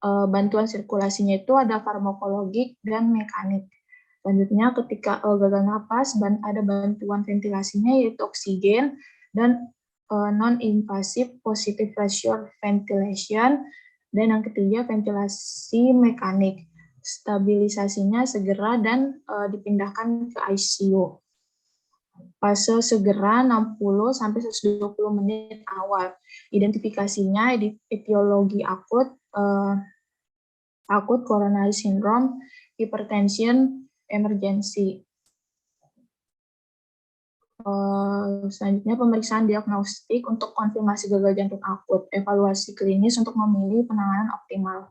Bantuan sirkulasinya itu ada farmakologik dan mekanik. Selanjutnya ketika gagal napas, ada bantuan ventilasinya yaitu oksigen dan non-invasive positive pressure ventilation. Dan yang ketiga ventilasi mekanik. Stabilisasinya segera dan dipindahkan ke ICU. Fase segera 60-120 menit awal. Identifikasinya etiologi akut coronary syndrome, hypertension, emergency. Selanjutnya pemeriksaan diagnostik untuk konfirmasi gagal jantung akut, evaluasi klinis untuk memilih penanganan optimal.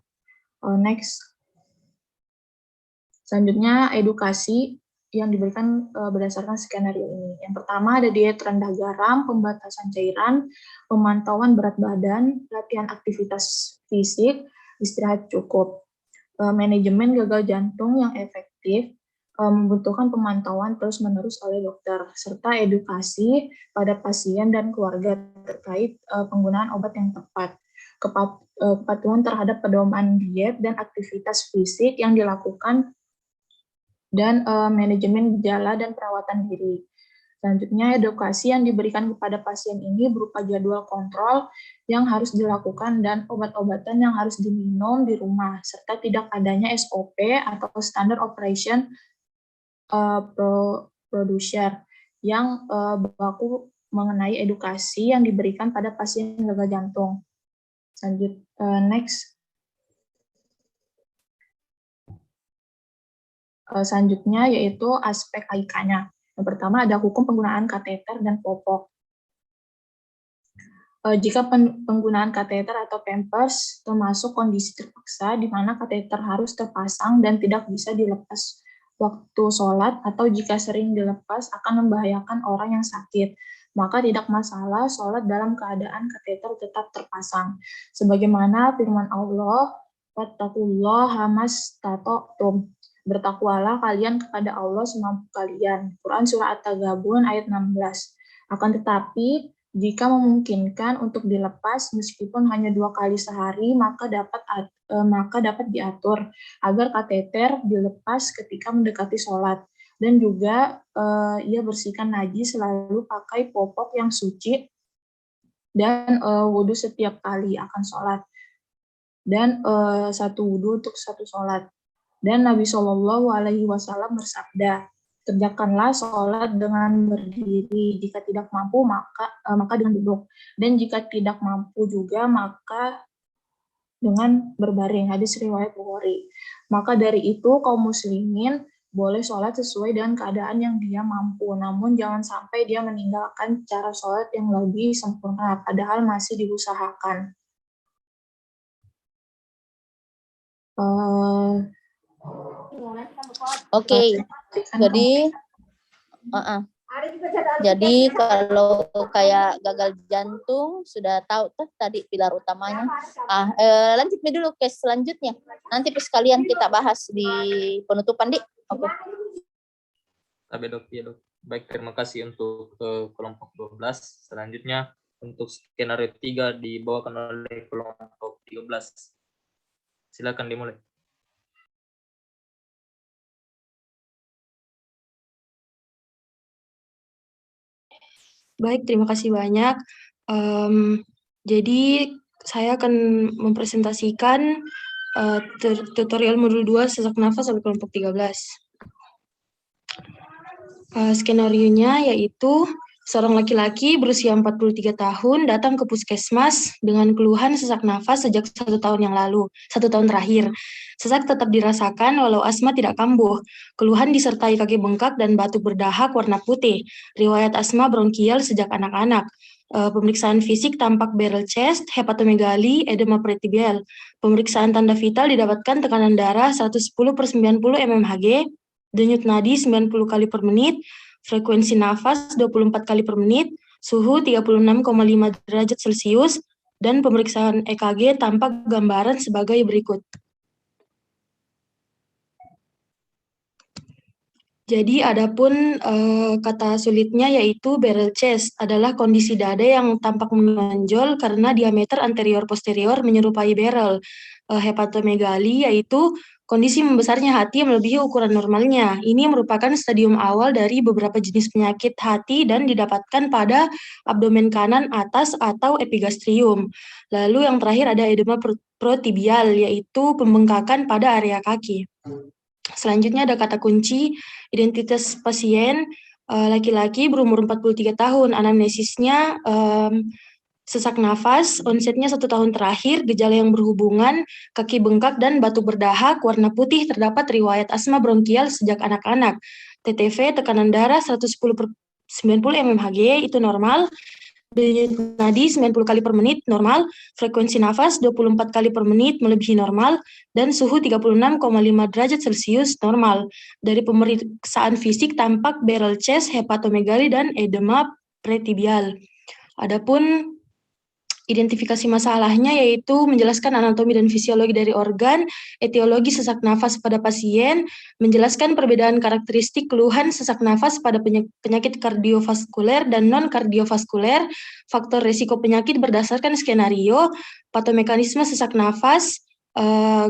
Next. Selanjutnya edukasi yang diberikan berdasarkan skenario ini. Yang pertama ada diet rendah garam, pembatasan cairan, pemantauan berat badan, latihan aktivitas fisik, istirahat cukup. Manajemen gagal jantung yang efektif membutuhkan pemantauan terus-menerus oleh dokter, serta edukasi pada pasien dan keluarga terkait penggunaan obat yang tepat, kepatuhan terhadap pedoman diet dan aktivitas fisik yang dilakukan, dan manajemen gejala dan perawatan diri. Selanjutnya, edukasi yang diberikan kepada pasien ini berupa jadwal kontrol yang harus dilakukan dan obat-obatan yang harus diminum di rumah, serta tidak adanya SOP atau Standard Operation Procedure yang baku mengenai edukasi yang diberikan pada pasien gagal jantung. Next. Selanjutnya yaitu aspek AIK-nya. Yang pertama ada hukum penggunaan kateter dan popok. Jika penggunaan kateter atau pampers termasuk kondisi terpaksa di mana kateter harus terpasang dan tidak bisa dilepas waktu sholat, atau jika sering dilepas akan membahayakan orang yang sakit, maka tidak masalah sholat dalam keadaan kateter tetap terpasang. Sebagaimana firman Allah, "Wattaqullaha mastata'tum." Bertakwalah kalian kepada Allah semampu kalian. Quran Surah At-Taghabun ayat 16. Akan tetapi, jika memungkinkan untuk dilepas meskipun hanya 2 kali sehari, maka dapat diatur agar kateter dilepas ketika mendekati sholat. Dan juga ia bersihkan najis selalu pakai popok yang suci dan wudhu setiap kali akan sholat. Dan satu wudhu untuk satu sholat. Dan Nabi Shallallahu Alaihi Wasallam bersabda, kerjakanlah sholat dengan berdiri. Jika tidak mampu maka dengan duduk. Dan jika tidak mampu juga maka dengan berbaring. Hadis riwayat Bukhari. Maka dari itu kaum muslimin boleh sholat sesuai dengan keadaan yang dia mampu. Namun jangan sampai dia meninggalkan cara sholat yang lebih sempurna padahal masih diusahakan. Oke, jadi kalau kayak gagal jantung sudah tahu tuh tadi pilar utamanya. Lanjut dulu ke selanjutnya. Nanti sekalian kita bahas di penutupan, Dik. Oke. Tapi dok, ya dok. Baik, terima kasih untuk kelompok 12. Selanjutnya untuk skenario 3 dibawakan oleh kelompok 13. Silakan dimulai. Baik, terima kasih banyak. Jadi saya akan mempresentasikan tutorial modul 2 sesak nafas oleh kelompok 13. Skenarionya yaitu seorang laki-laki berusia 43 tahun datang ke puskesmas dengan keluhan sesak nafas sejak 1 tahun yang lalu, 1 tahun terakhir. Sesak tetap dirasakan walau asma tidak kambuh. Keluhan disertai kaki bengkak dan batuk berdahak warna putih. Riwayat asma bronkial sejak anak-anak. Pemeriksaan fisik tampak barrel chest, hepatomegali, edema peritibial. Pemeriksaan tanda vital didapatkan tekanan darah 110/90 mmHg, denyut nadi 90 kali per menit, frekuensi nafas 24 kali per menit, suhu 36,5 derajat Celcius, dan pemeriksaan EKG tampak gambaran sebagai berikut. Jadi adapun kata sulitnya yaitu barrel chest adalah kondisi dada yang tampak menonjol karena diameter anterior-posterior menyerupai barrel. Hepatomegali yaitu kondisi membesarnya hati yang melebihi ukuran normalnya. Ini merupakan stadium awal dari beberapa jenis penyakit hati dan didapatkan pada abdomen kanan atas atau epigastrium. Lalu yang terakhir ada edema protibial yaitu pembengkakan pada area kaki. Selanjutnya ada kata kunci, identitas pasien, laki-laki berumur 43 tahun, anamnesisnya sesak nafas, onsetnya 1 tahun terakhir, gejala yang berhubungan, kaki bengkak dan batuk berdahak, warna putih, terdapat riwayat asma bronkial sejak anak-anak. TTV, tekanan darah 110/90 mmHg, itu normal. Denyut nadi 90 kali per menit, normal. Frekuensi nafas 24 kali per menit, melebihi normal. Dan suhu 36,5 derajat Celcius, normal. Dari pemeriksaan fisik tampak barrel chest, hepatomegali, dan edema pretibial. Adapun identifikasi masalahnya yaitu menjelaskan anatomi dan fisiologi dari organ, etiologi sesak nafas pada pasien, menjelaskan perbedaan karakteristik keluhan sesak nafas pada penyakit kardiovaskuler dan non-kardiovaskuler, faktor risiko penyakit berdasarkan skenario, patomekanisme sesak nafas,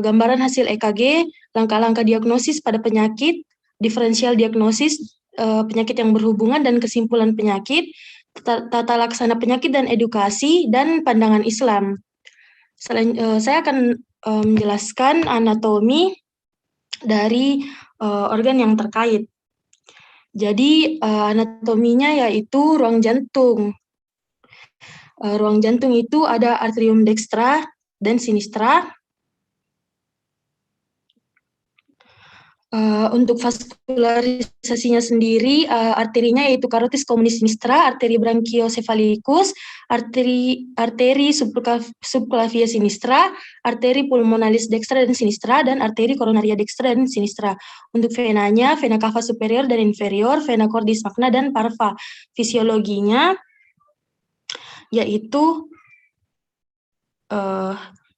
gambaran hasil EKG, langkah-langkah diagnosis pada penyakit, diferensial diagnosis penyakit yang berhubungan dan kesimpulan penyakit, tata laksana penyakit dan edukasi, dan pandangan Islam. Saya akan menjelaskan anatomi dari organ yang terkait. Jadi anatominya yaitu ruang jantung. Ruang jantung itu ada arterium dextra dan sinistra. Untuk vaskularisasinya sendiri, arterinya yaitu carotis communis sinistra, arteri branchiosephalicus, arteri subclavia sinistra, arteri pulmonalis dextra dan sinistra, dan arteri coronaria dextra dan sinistra. Untuk venanya, vena cava superior dan inferior, vena cordis magna, dan parva. Fisiologinya yaitu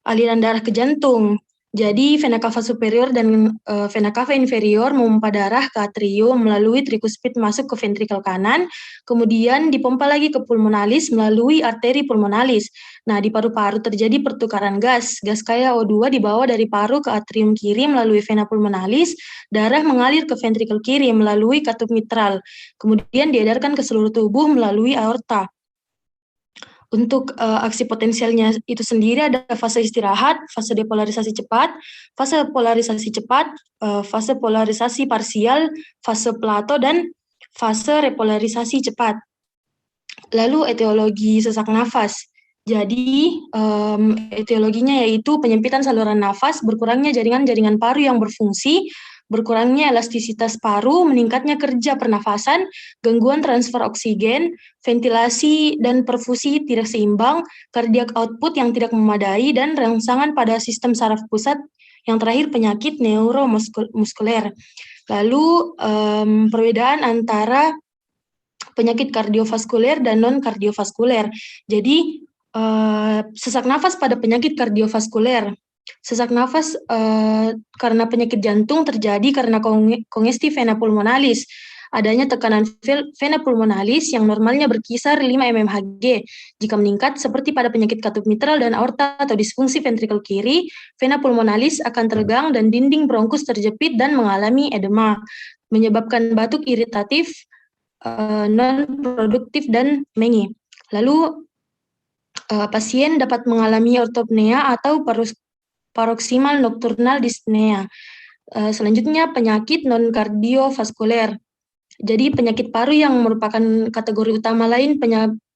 aliran darah ke jantung. Jadi vena cava superior dan vena cava inferior memompa darah ke atrium melalui trikuspid masuk ke ventrikel kanan, kemudian dipompa lagi ke pulmonalis melalui arteri pulmonalis. Nah, di paru-paru terjadi pertukaran gas. Gas kaya O2 dibawa dari paru ke atrium kiri melalui vena pulmonalis, darah mengalir ke ventrikel kiri melalui katup mitral, kemudian diedarkan ke seluruh tubuh melalui aorta. Untuk aksi potensialnya itu sendiri ada fase istirahat, fase depolarisasi cepat, fase polarisasi parsial, fase plato, dan fase repolarisasi cepat. Lalu etiologi sesak nafas. Jadi etiologinya yaitu penyempitan saluran nafas, berkurangnya jaringan-jaringan paru yang berfungsi, berkurangnya elastisitas paru, meningkatnya kerja pernafasan, gangguan transfer oksigen, ventilasi dan perfusi tidak seimbang, cardiac output yang tidak memadai, dan rangsangan pada sistem saraf pusat, yang terakhir penyakit neuromuskuler. Lalu perbedaan antara penyakit kardiovaskuler dan non-kardiovaskuler. Jadi sesak nafas pada penyakit kardiovaskuler. Sesak nafas karena penyakit jantung terjadi karena kongesti vena pulmonalis. Adanya tekanan vena pulmonalis yang normalnya berkisar 5 mmHg. Jika meningkat seperti pada penyakit katup mitral dan aorta atau disfungsi ventrikel kiri, vena pulmonalis akan teregang dan dinding bronkus terjepit dan mengalami edema, menyebabkan batuk iritatif, non-produktif, dan mengi. Lalu pasien dapat mengalami ortopnea atau paroksimal nocturnal dyspnea. Selanjutnya penyakit non-kardiovaskuler. Jadi penyakit paru yang merupakan kategori utama lain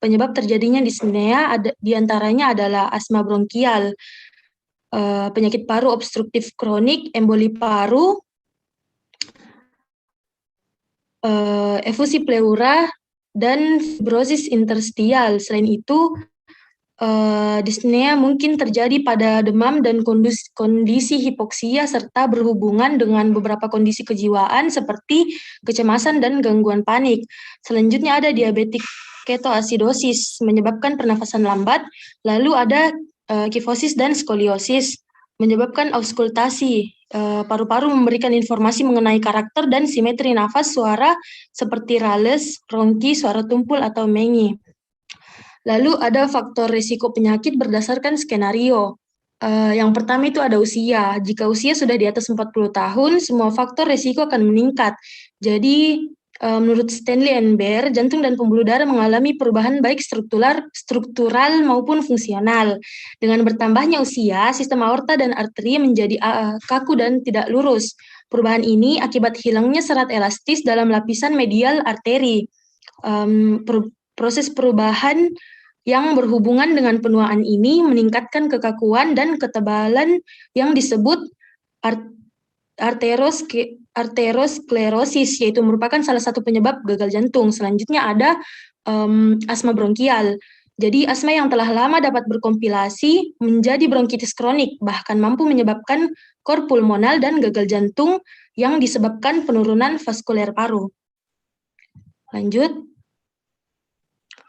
penyebab terjadinya dyspnea diantaranya adalah asma bronkial, penyakit paru obstruktif kronik, emboli paru, efusi pleura, dan fibrosis interstial. Selain itu, dyspnea mungkin terjadi pada demam dan kondisi hipoksia serta berhubungan dengan beberapa kondisi kejiwaan seperti kecemasan dan gangguan panik. Selanjutnya ada diabetik ketoasidosis menyebabkan pernafasan lambat, lalu ada kifosis dan skoliosis menyebabkan auskultasi. Paru-paru memberikan informasi mengenai karakter dan simetri nafas suara seperti rales, rongki, suara tumpul, atau mengi. Lalu ada faktor risiko penyakit berdasarkan skenario. Yang pertama itu ada usia. Jika usia sudah di atas 40 tahun, semua faktor risiko akan meningkat. Jadi, menurut Stanley and Bear, jantung dan pembuluh darah mengalami perubahan baik struktural maupun fungsional. Dengan bertambahnya usia, sistem aorta dan arteri menjadi kaku dan tidak lurus. Perubahan ini akibat hilangnya serat elastis dalam lapisan medial arteri. Proses perubahan yang berhubungan dengan penuaan ini meningkatkan kekakuan dan ketebalan yang disebut arteriosklerosis, yaitu merupakan salah satu penyebab gagal jantung. Selanjutnya ada asma bronkial. Jadi asma yang telah lama dapat berkompilasi menjadi bronkitis kronik, bahkan mampu menyebabkan kor pulmonal dan gagal jantung yang disebabkan penurunan vaskuler paru. Lanjut.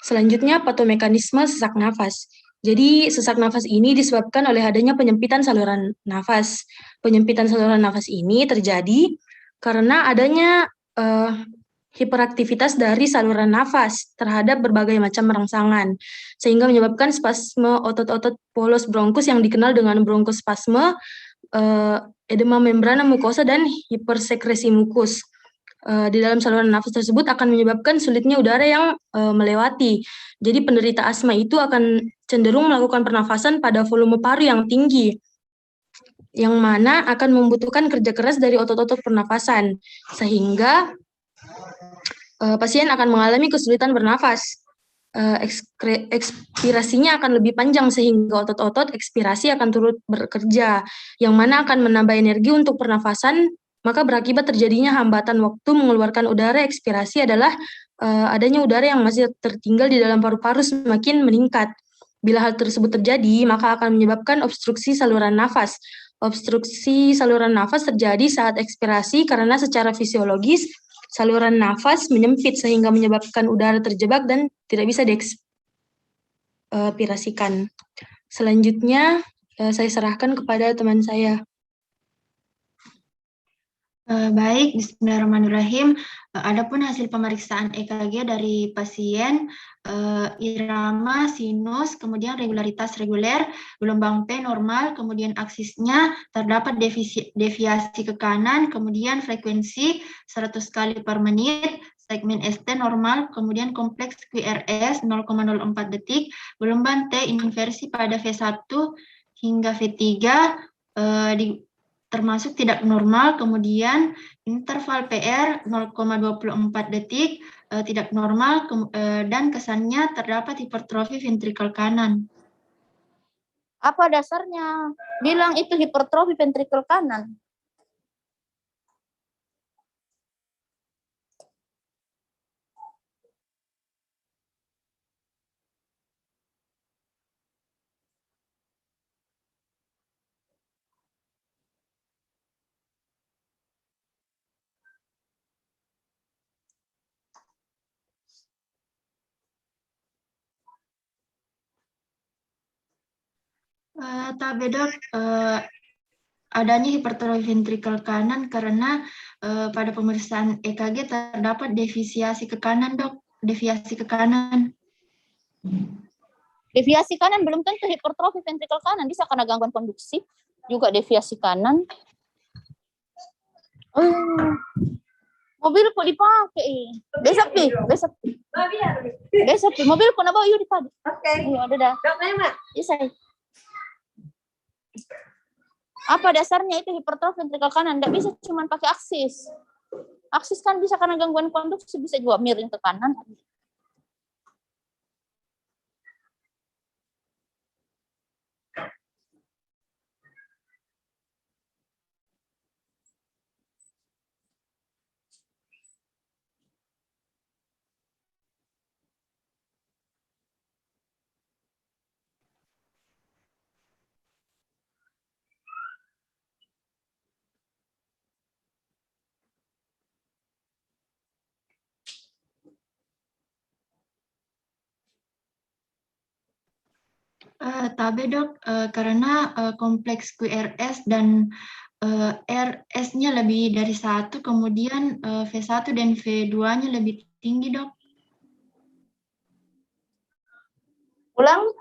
Selanjutnya, patomekanisme sesak nafas. Jadi, sesak nafas ini disebabkan oleh adanya penyempitan saluran nafas. Penyempitan saluran nafas ini terjadi karena adanya hiperaktivitas dari saluran nafas terhadap berbagai macam rangsangan, sehingga menyebabkan spasme otot-otot polos bronkus yang dikenal dengan bronkospasme, edema membrana mukosa, dan hipersekresi mukus. Di dalam saluran nafas tersebut akan menyebabkan sulitnya udara yang melewati. Jadi penderita asma itu akan cenderung melakukan pernafasan pada volume paru yang tinggi, yang mana akan membutuhkan kerja keras dari otot-otot pernafasan, sehingga pasien akan mengalami kesulitan bernafas. Ekspirasinya akan lebih panjang sehingga otot-otot ekspirasi akan turut bekerja, yang mana akan menambah energi untuk pernafasan. Maka berakibat terjadinya hambatan waktu mengeluarkan udara. Ekspirasi adalah adanya udara yang masih tertinggal di dalam paru-paru semakin meningkat. Bila hal tersebut terjadi, maka akan menyebabkan obstruksi saluran nafas. Obstruksi saluran nafas terjadi saat ekspirasi karena secara fisiologis saluran nafas menyempit sehingga menyebabkan udara terjebak dan tidak bisa diekspirasikan. Selanjutnya, saya serahkan kepada teman saya. Baik, bismillahirrahmanirrahim. Adapun hasil pemeriksaan EKG dari pasien, irama, sinus, kemudian regularitas reguler, gelombang P normal, kemudian aksisnya terdapat deviasi ke kanan, kemudian frekuensi 100 kali per menit, segmen ST normal, kemudian kompleks QRS 0,04 detik, gelombang T inversi pada V1 hingga V3, termasuk tidak normal, kemudian interval PR 0,24 detik, tidak normal, dan kesannya terdapat hipertrofi ventrikel kanan. Apa dasarnya? Bilang itu hipertrofi ventrikel kanan. Tapi dok, adanya hipertrofi ventrikel kanan karena pada pemeriksaan EKG terdapat deviasi ke kanan dok, deviasi ke kanan. Deviasi kanan belum tentu hipertrofi ventrikel kanan, bisa karena gangguan konduksi, juga deviasi kanan. Mobil kok dipakai? Besok mobil kok nabawa yuk dipakai. Oke. Udah dah. Bisa. Apa dasarnya itu hipertrofi ventrikel kanan? Nggak bisa cuma pakai aksis. Aksis kan bisa karena gangguan konduksi, bisa juga miring ke kanan. Tapi dok, karena kompleks QRS dan RS-nya lebih dari 1, kemudian V1 dan V2-nya lebih tinggi dok. Ulang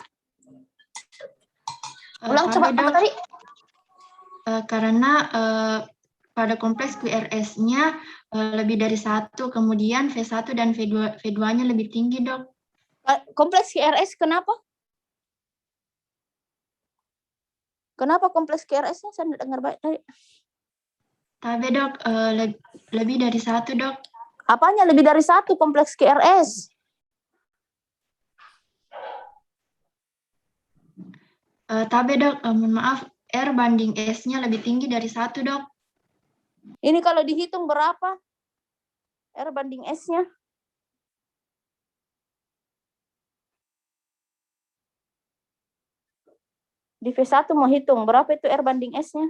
coba apa tadi? Karena pada kompleks QRS-nya lebih dari 1, kemudian V1 dan V2-nya lebih tinggi dok. Kompleks QRS kenapa? Kenapa kompleks QRS-nya saya tidak dengar baik tadi? Tapi dok, lebih dari 1 dok. Apanya lebih dari 1 kompleks QRS? Tapi dok, mohon maaf, R banding S-nya lebih tinggi dari 1 dok. Ini kalau dihitung berapa? R banding S-nya? Di V1 mau hitung, berapa itu R banding S-nya?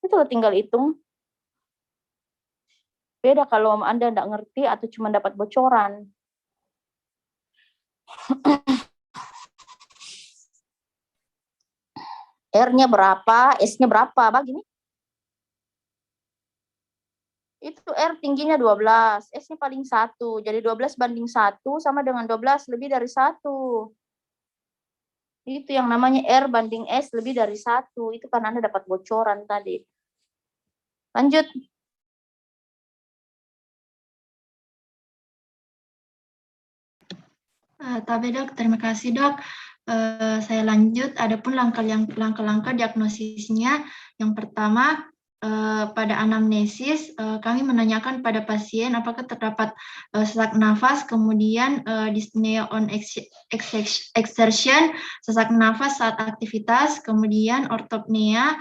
Itu tinggal hitung. Beda kalau Anda tidak ngerti atau cuma dapat bocoran. R-nya berapa, S-nya berapa, begini. Itu R tingginya 12, S-nya paling 1. Jadi 12 banding 1 sama dengan 12 lebih dari 1. Itu yang namanya R banding S lebih dari 1. Itu kan Anda dapat bocoran tadi. Lanjut. Tapi dok, terima kasih dok. Saya lanjut, adapun langkah-langkah diagnosisnya. Yang pertama, pada anamnesis, kami menanyakan pada pasien apakah terdapat sesak nafas, kemudian dyspnea on exertion, sesak nafas saat aktivitas, kemudian ortopnea,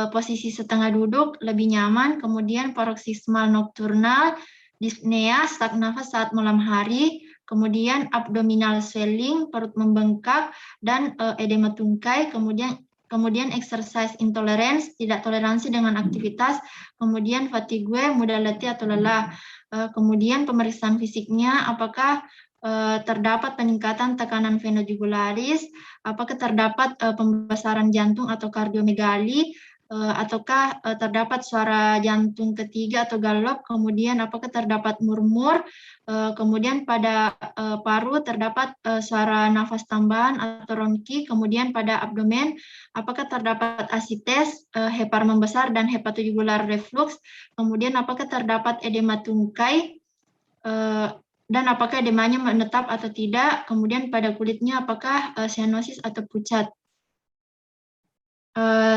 posisi setengah duduk lebih nyaman, kemudian paroxysmal nocturnal, dyspnea, sesak nafas saat malam hari, kemudian abdominal swelling, perut membengkak, dan edema tungkai, kemudian kemudian exercise intolerance, tidak toleransi dengan aktivitas, kemudian fatigue, mudah letih atau lelah. Kemudian pemeriksaan fisiknya, apakah terdapat peningkatan tekanan vena jugularis, apakah terdapat pembesaran jantung atau kardiomegali, ataukah terdapat suara jantung ketiga atau galop, kemudian apakah terdapat murmur, kemudian pada paru terdapat suara nafas tambahan atau ronki, kemudian pada abdomen apakah terdapat asites, hepar membesar dan hepatojugular reflux, kemudian apakah terdapat edema tungkai, dan apakah edemanya menetap atau tidak, kemudian pada kulitnya apakah sianosis atau pucat.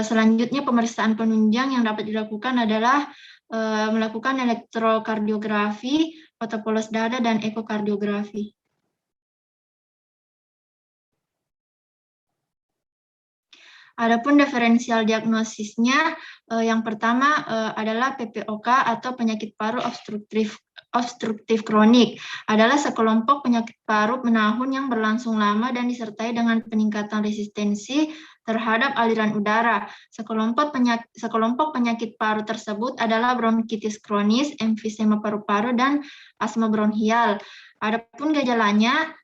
Selanjutnya pemeriksaan penunjang yang dapat dilakukan adalah melakukan elektrokardiografi, fotopolos dada, dan ekokardiografi. Adapun diferensial diagnosisnya, yang pertama adalah PPOK atau penyakit paru obstruktif kronik, adalah sekelompok penyakit paru menahun yang berlangsung lama dan disertai dengan peningkatan resistensi terhadap aliran udara. Sekelompok penyakit paru tersebut adalah bronkitis kronis, emfisema paru-paru, dan asma bronhial. Adapun gejalanya,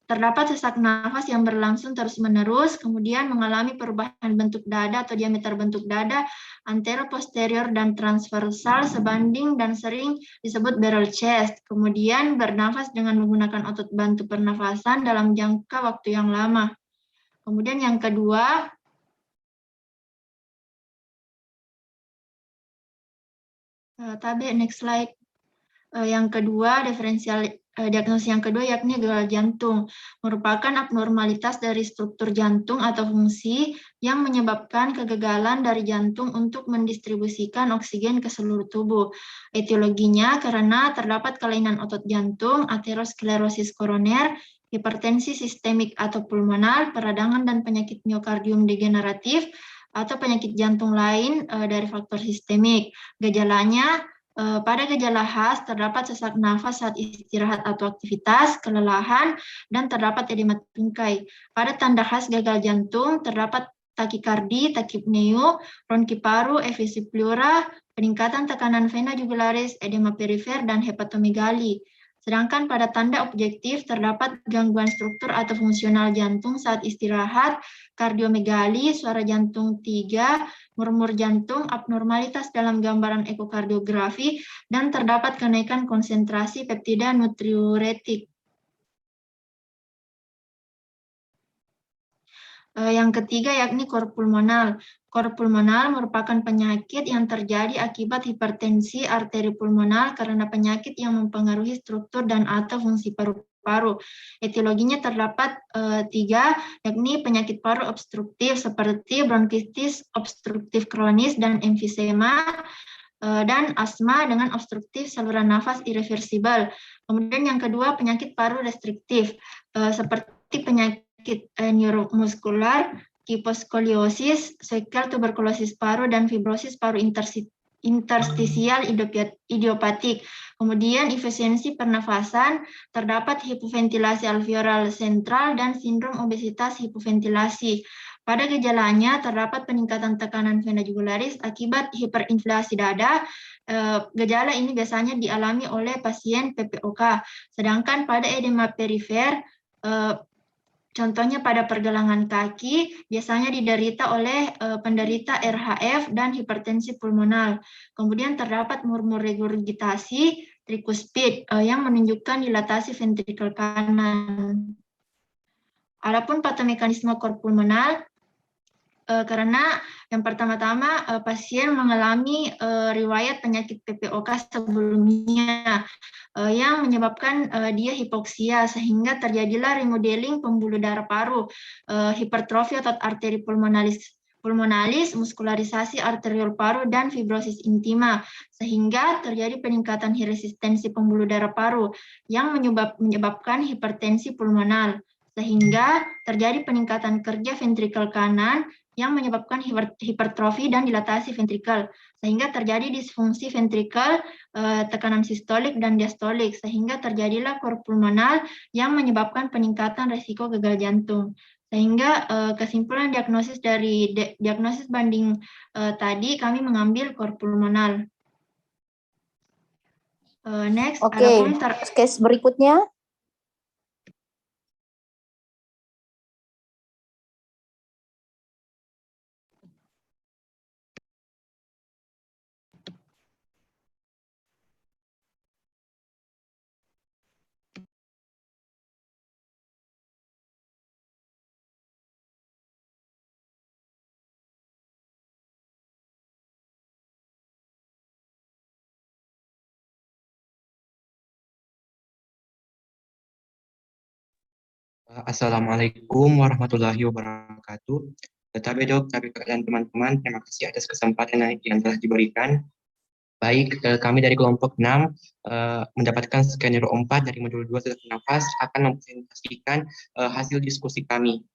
terdapat sesak nafas yang berlangsung terus-menerus, kemudian mengalami perubahan bentuk dada atau diameter bentuk dada, antero, posterior, dan transversal sebanding dan sering disebut barrel chest, kemudian bernafas dengan menggunakan otot bantu pernafasan dalam jangka waktu yang lama. Kemudian yang kedua, next slide. Yang kedua, diferensial diagnosis yang kedua yakni gagal jantung, merupakan abnormalitas dari struktur jantung atau fungsi yang menyebabkan kegagalan dari jantung untuk mendistribusikan oksigen ke seluruh tubuh. Etiologinya karena terdapat kelainan otot jantung, aterosklerosis koroner, hipertensi sistemik atau pulmonal, peradangan dan penyakit miokardium degeneratif, atau penyakit jantung lain dari faktor sistemik. Gejalanya, pada gejala khas terdapat sesak nafas saat istirahat atau aktivitas, kelelahan, dan terdapat edema tungkai. Pada tanda khas gagal jantung terdapat takikardi, takipneu, ronki paru, efesi pleura, peningkatan tekanan vena jugularis, edema perifer, dan hepatomegali. Sedangkan pada tanda objektif terdapat gangguan struktur atau fungsional jantung saat istirahat, kardiomegali, suara jantung 3, murmur jantung, abnormalitas dalam gambaran ekokardiografi, dan terdapat kenaikan konsentrasi peptida nutriuretik. Yang ketiga yakni kor pulmonal. Kor pulmonal merupakan penyakit yang terjadi akibat hipertensi arteri pulmonal karena penyakit yang mempengaruhi struktur dan atau fungsi paru-paru. Etiologinya terdapat 3, yakni penyakit paru obstruktif seperti bronkitis obstruktif kronis dan emfisema, dan asma dengan obstruktif saluran nafas irreversibel. Kemudian yang kedua penyakit paru restriktif seperti penyakit neuromuskular, kiposkoliosis, sequel tuberkulosis paru, dan fibrosis paru interstisial idiopatik. Kemudian efisiensi pernafasan, terdapat hipoventilasi alveolar sentral dan sindrom obesitas hipoventilasi. Pada gejalanya terdapat peningkatan tekanan vena jugularis akibat hiperinflasi dada. Gejala ini biasanya dialami oleh pasien PPOK. Sedangkan pada edema perifer, contohnya pada pergelangan kaki, biasanya diderita oleh penderita RHF dan hipertensi pulmonal. Kemudian terdapat murmur regurgitasi trikuspid yang menunjukkan dilatasi ventrikel kanan. Adapun patomekanisme kor pulmonal, karena yang pertama-tama pasien mengalami riwayat penyakit PPOK sebelumnya, yang menyebabkan dia hipoksia sehingga terjadilah remodeling pembuluh darah paru, hipertrofi otot arteri pulmonalis, muskularisasi arteriol paru, dan fibrosis intima sehingga terjadi peningkatan resistensi pembuluh darah paru yang menyebabkan hipertensi pulmonal sehingga terjadi peningkatan kerja ventrikel kanan yang menyebabkan hipertrofi dan dilatasi ventrikel, sehingga terjadi disfungsi ventrikel, tekanan sistolik dan diastolik, sehingga terjadilah kor pulmonal yang menyebabkan peningkatan resiko gagal jantung. Sehingga kesimpulan diagnosis dari diagnosis banding tadi kami mengambil kor pulmonal. Next, Oke, case berikutnya. Assalamualaikum warahmatullahi wabarakatuh. Tapi dok, dan teman-teman, terima kasih atas kesempatan yang telah diberikan. Baik, kami dari kelompok 6 mendapatkan skenario 4 dari modul 2 sesak nafas akan mempresentasikan hasil diskusi kami.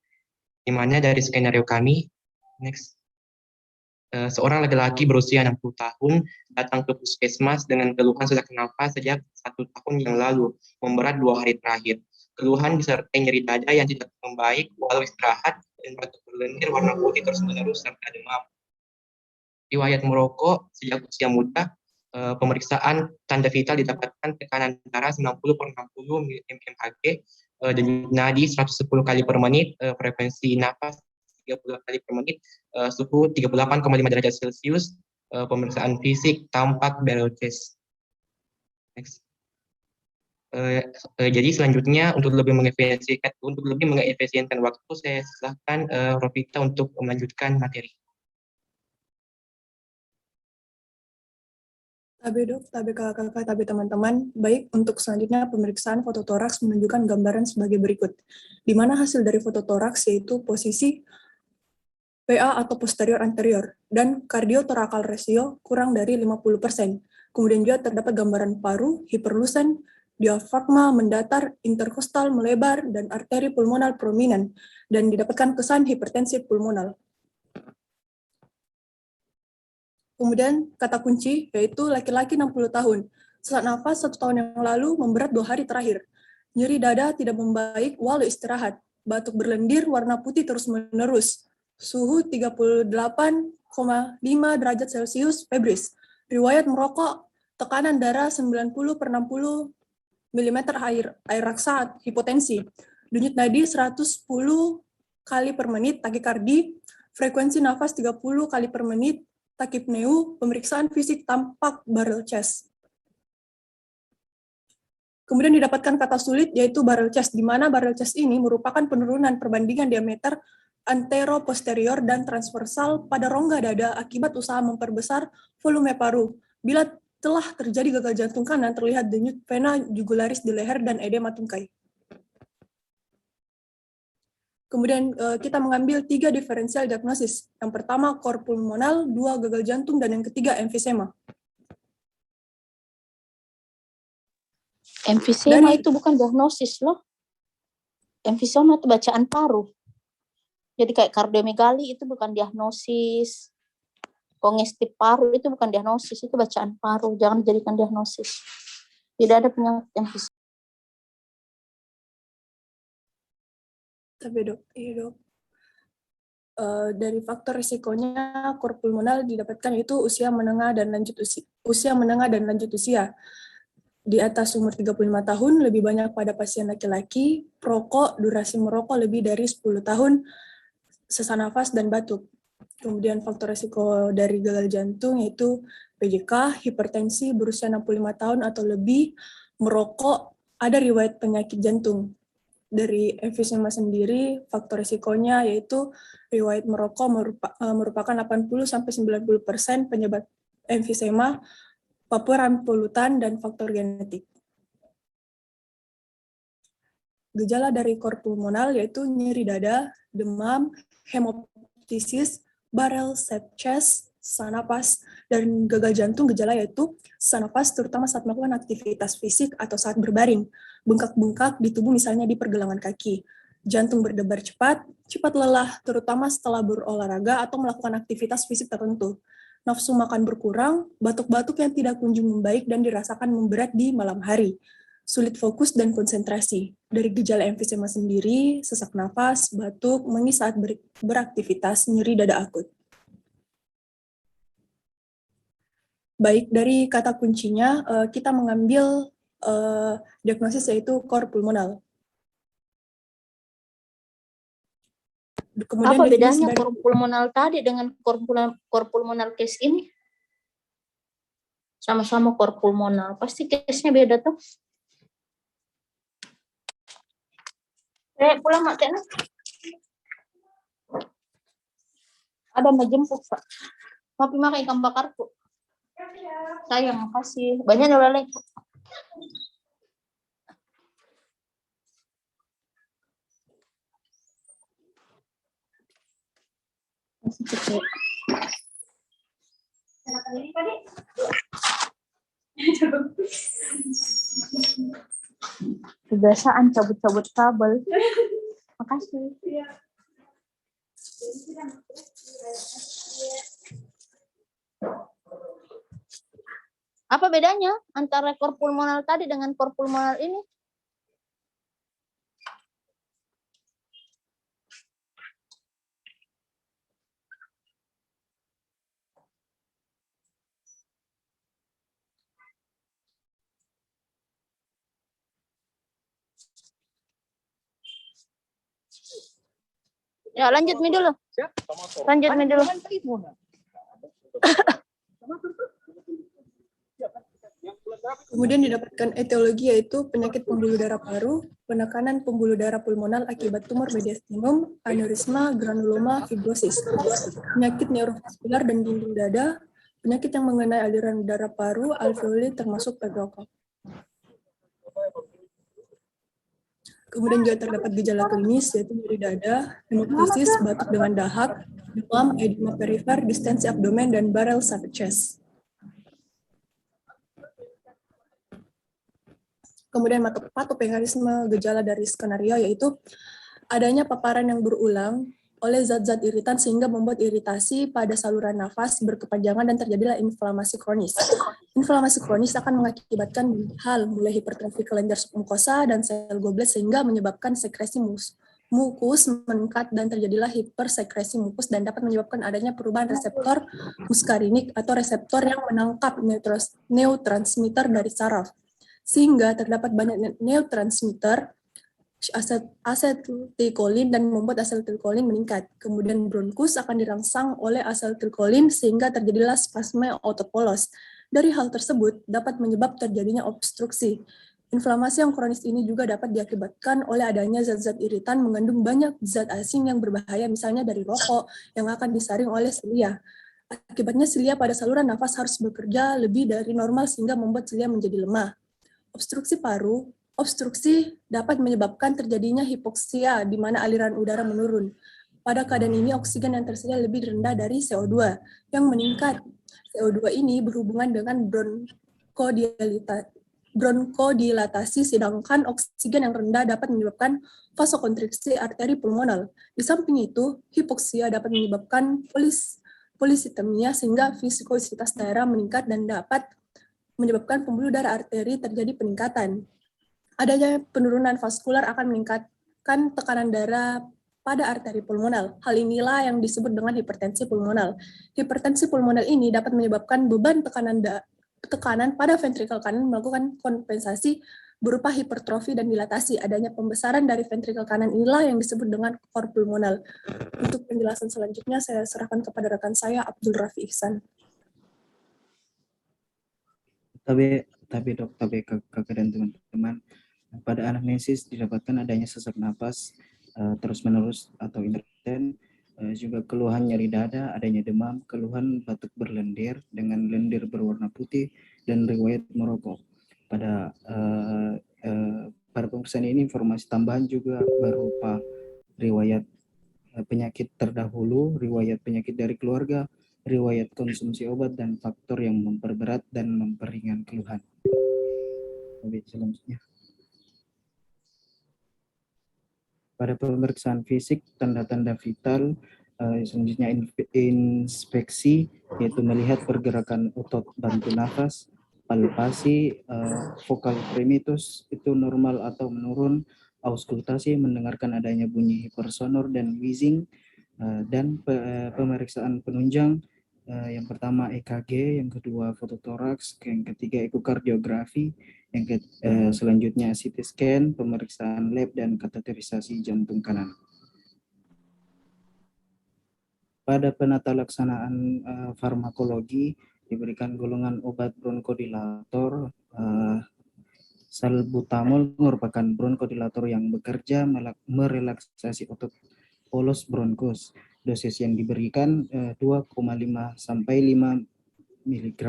Di mana dari skenario kami, next, seorang laki-laki berusia 60 tahun datang ke puskesmas dengan keluhan sesak nafas sejak 1 tahun yang lalu, memberat 2 hari terakhir. Keluhan disertai nyeri dada yang tidak membaik walau istirahat dan batuk berlendir warna putih terus-menerus serta demam. Riwayat merokok sejak usia muda, pemeriksaan tanda vital didapatkan tekanan darah 90/60 mmHg, denyut nadi 110 kali per menit, frekuensi nafas 30 kali per menit, suhu 38,5 derajat Celcius, pemeriksaan fisik tampak barrel chest. Next. Jadi selanjutnya untuk lebih mengefisienkan waktu, saya silakan Rovita untuk melanjutkan materi. Tabe dok, tabe kakak-kakak, tabe teman-teman. Baik, untuk selanjutnya pemeriksaan fototoraks menunjukkan gambaran sebagai berikut. Di mana hasil dari fototoraks yaitu posisi PA atau posterior anterior dan kardiotorakal ratio kurang dari 50%. Kemudian juga terdapat gambaran paru, hiperlusen, diafragma mendatar, interkostal melebar, dan arteri pulmonal prominent, dan didapatkan kesan hipertensi pulmonal. Kemudian kata kunci yaitu laki-laki 60 tahun, sesak nafas 1 tahun yang lalu, memberat 2 hari terakhir. Nyeri dada tidak membaik walau istirahat, batuk berlendir warna putih terus-menerus, suhu 38,5 derajat Celcius febris, riwayat merokok, tekanan darah 90/60 mm air raksa, hipotensi, denyut nadi 110 kali per menit, takikardi, frekuensi nafas 30 kali per menit, takipneu, pemeriksaan fisik tampak barrel chest. Kemudian didapatkan kata sulit yaitu barrel chest, di mana barrel chest ini merupakan penurunan perbandingan diameter antero-posterior dan transversal pada rongga dada akibat usaha memperbesar volume paru. Bila telah terjadi gagal jantung kanan, terlihat denyut vena jugularis di leher dan edema tungkai. Kemudian kita mengambil 3 diferensial diagnosis. Yang pertama kor pulmonal, 2 gagal jantung, dan yang ketiga emfisema. Emfisema itu bukan diagnosis loh. Emfisema itu bacaan paru. Jadi kayak kardiomegali itu bukan diagnosis. Kongestif paru itu bukan diagnosis, itu bacaan paru. Jangan dijadikan diagnosis. Tidak ada penyakit emfisema. Tapi dok, iya dok. Dari faktor risikonya kor pulmonal didapatkan itu usia menengah dan lanjut usia. Di atas umur 35 tahun lebih banyak pada pasien laki-laki, perokok, durasi merokok lebih dari 10 tahun, sesak nafas dan batuk. Kemudian faktor risiko dari gagal jantung yaitu PJK, hipertensi, berusia 65 tahun atau lebih, merokok, ada riwayat penyakit jantung. Dari emfisema sendiri, faktor risikonya yaitu riwayat merokok merupakan 80-90% penyebab emfisema, paparan polutan, dan faktor genetik. Gejala dari kor pulmonal yaitu nyeri dada, demam, hemoptysis, barrel chest, sesak napas, dan gagal jantung. Gejala yaitu sesak napas terutama saat melakukan aktivitas fisik atau saat berbaring, bengkak-bengkak di tubuh misalnya di pergelangan kaki, jantung berdebar cepat, cepat lelah terutama setelah berolahraga atau melakukan aktivitas fisik tertentu, nafsu makan berkurang, batuk-batuk yang tidak kunjung membaik dan dirasakan memberat di malam hari, sulit fokus dan konsentrasi. Dari gejala emfisema sendiri, sesak nafas, batuk, menangis saat beraktivitas, nyeri dada akut. Baik, dari kata kuncinya kita mengambil diagnosis yaitu cor pulmonal. Kemudian Apa definisi bedanya dari cor pulmonal tadi dengan cor pulmonal case ini? Sama-sama cor pulmonal, pasti case-nya beda tuh. Pulang mak Tina. Ada majempuk Pak. Tapi makan ikan bakarku. Sayang, makasih. Banyak lele. Masih kecil. Kebiasaan cabut-cabut kabel. Makasih. Apa bedanya antara cor pulmonal tadi dengan cor pulmonal ini? Ya, lanjut Mi dulu. Lanjut Mi dulu. Kemudian didapatkan etiologi yaitu penyakit pembuluh darah paru, penekanan pembuluh darah pulmonal akibat tumor mediastinum, aneurisma, granuloma, fibrosis, penyakit neurovaskular dan dinding dada, penyakit yang mengenai aliran darah paru, alveoli termasuk pegokok. Kemudian juga terdapat gejala klinis yaitu nyeri dada, hemoptysis, batuk dengan dahak, demam, edema perifer, distensi abdomen, dan Barrel Savage chest. Kemudian patopengarisme gejala dari skenario yaitu adanya paparan yang berulang oleh zat-zat iritan sehingga membuat iritasi pada saluran nafas berkepanjangan dan terjadilah inflamasi kronis. Inflamasi kronis akan mengakibatkan hal mulai hipertrofi kelenjar submukosa dan sel goblet sehingga menyebabkan sekresi mukus meningkat dan terjadilah hipersekresi mukus dan dapat menyebabkan adanya perubahan reseptor muskarinik atau reseptor yang menangkap neurotransmitter dari saraf. Sehingga terdapat banyak neurotransmitter asetilkolin dan membuat asetilkolin meningkat. Kemudian bronkus akan dirangsang oleh asetilkolin sehingga terjadilah spasme autopolos. Dari hal tersebut dapat menyebab terjadinya obstruksi. Inflamasi yang kronis ini juga dapat diakibatkan oleh adanya zat-zat iritan mengandung banyak zat asing yang berbahaya, misalnya dari rokok yang akan disaring oleh silia. Akibatnya silia pada saluran nafas harus bekerja lebih dari normal sehingga membuat silia menjadi lemah. Obstruksi paru, obstruksi dapat menyebabkan terjadinya hipoksia di mana aliran udara menurun. Pada keadaan ini oksigen yang tersedia lebih rendah dari CO2 yang meningkat. CO2 ini berhubungan dengan bronkodilatasi, sedangkan oksigen yang rendah dapat menyebabkan vasokonstriksi arteri pulmonal. Di samping itu, hipoksia dapat menyebabkan polisitemia sehingga viskositas darah meningkat dan dapat menyebabkan pembuluh darah arteri terjadi peningkatan. Adanya penurunan vaskular akan meningkatkan tekanan darah pada arteri pulmonal. Hal inilah yang disebut dengan hipertensi pulmonal. Hipertensi pulmonal ini dapat menyebabkan beban tekanan pada ventrikel kanan melakukan kompensasi berupa hipertrofi dan dilatasi. Adanya pembesaran dari ventrikel kanan inilah yang disebut dengan cor pulmonal. Untuk penjelasan selanjutnya saya serahkan kepada rekan saya Abdul Rafi Ihsan. Tapi dok, kakak dan teman-teman, pada anamnesis didapatkan adanya sesak napas terus-menerus atau intermittent, juga keluhan nyeri dada, adanya demam, keluhan batuk berlendir dengan lendir berwarna putih, dan riwayat merokok. Pada pemeriksaan ini informasi tambahan juga berupa riwayat penyakit terdahulu, riwayat penyakit dari keluarga, riwayat konsumsi obat, dan faktor yang memperberat dan memperingan keluhan. Selanjutnya. Pada pemeriksaan fisik, tanda-tanda vital, selanjutnya inspeksi, yaitu melihat pergerakan otot bantu nafas, palpasi, vokal primitus itu normal atau menurun, auskultasi mendengarkan adanya bunyi hipersonor dan wheezing, dan pemeriksaan penunjang, yang pertama EKG, yang kedua fototoraks, yang ketiga ekokardiografi, yang selanjutnya CT scan, pemeriksaan lab dan kateterisasi jantung kanan. Pada penata laksanaan farmakologi diberikan golongan obat bronkodilator. Salbutamol merupakan bronkodilator yang bekerja merelaksasi otot polos bronkus. Dosis yang diberikan 2,5 sampai 5 mg,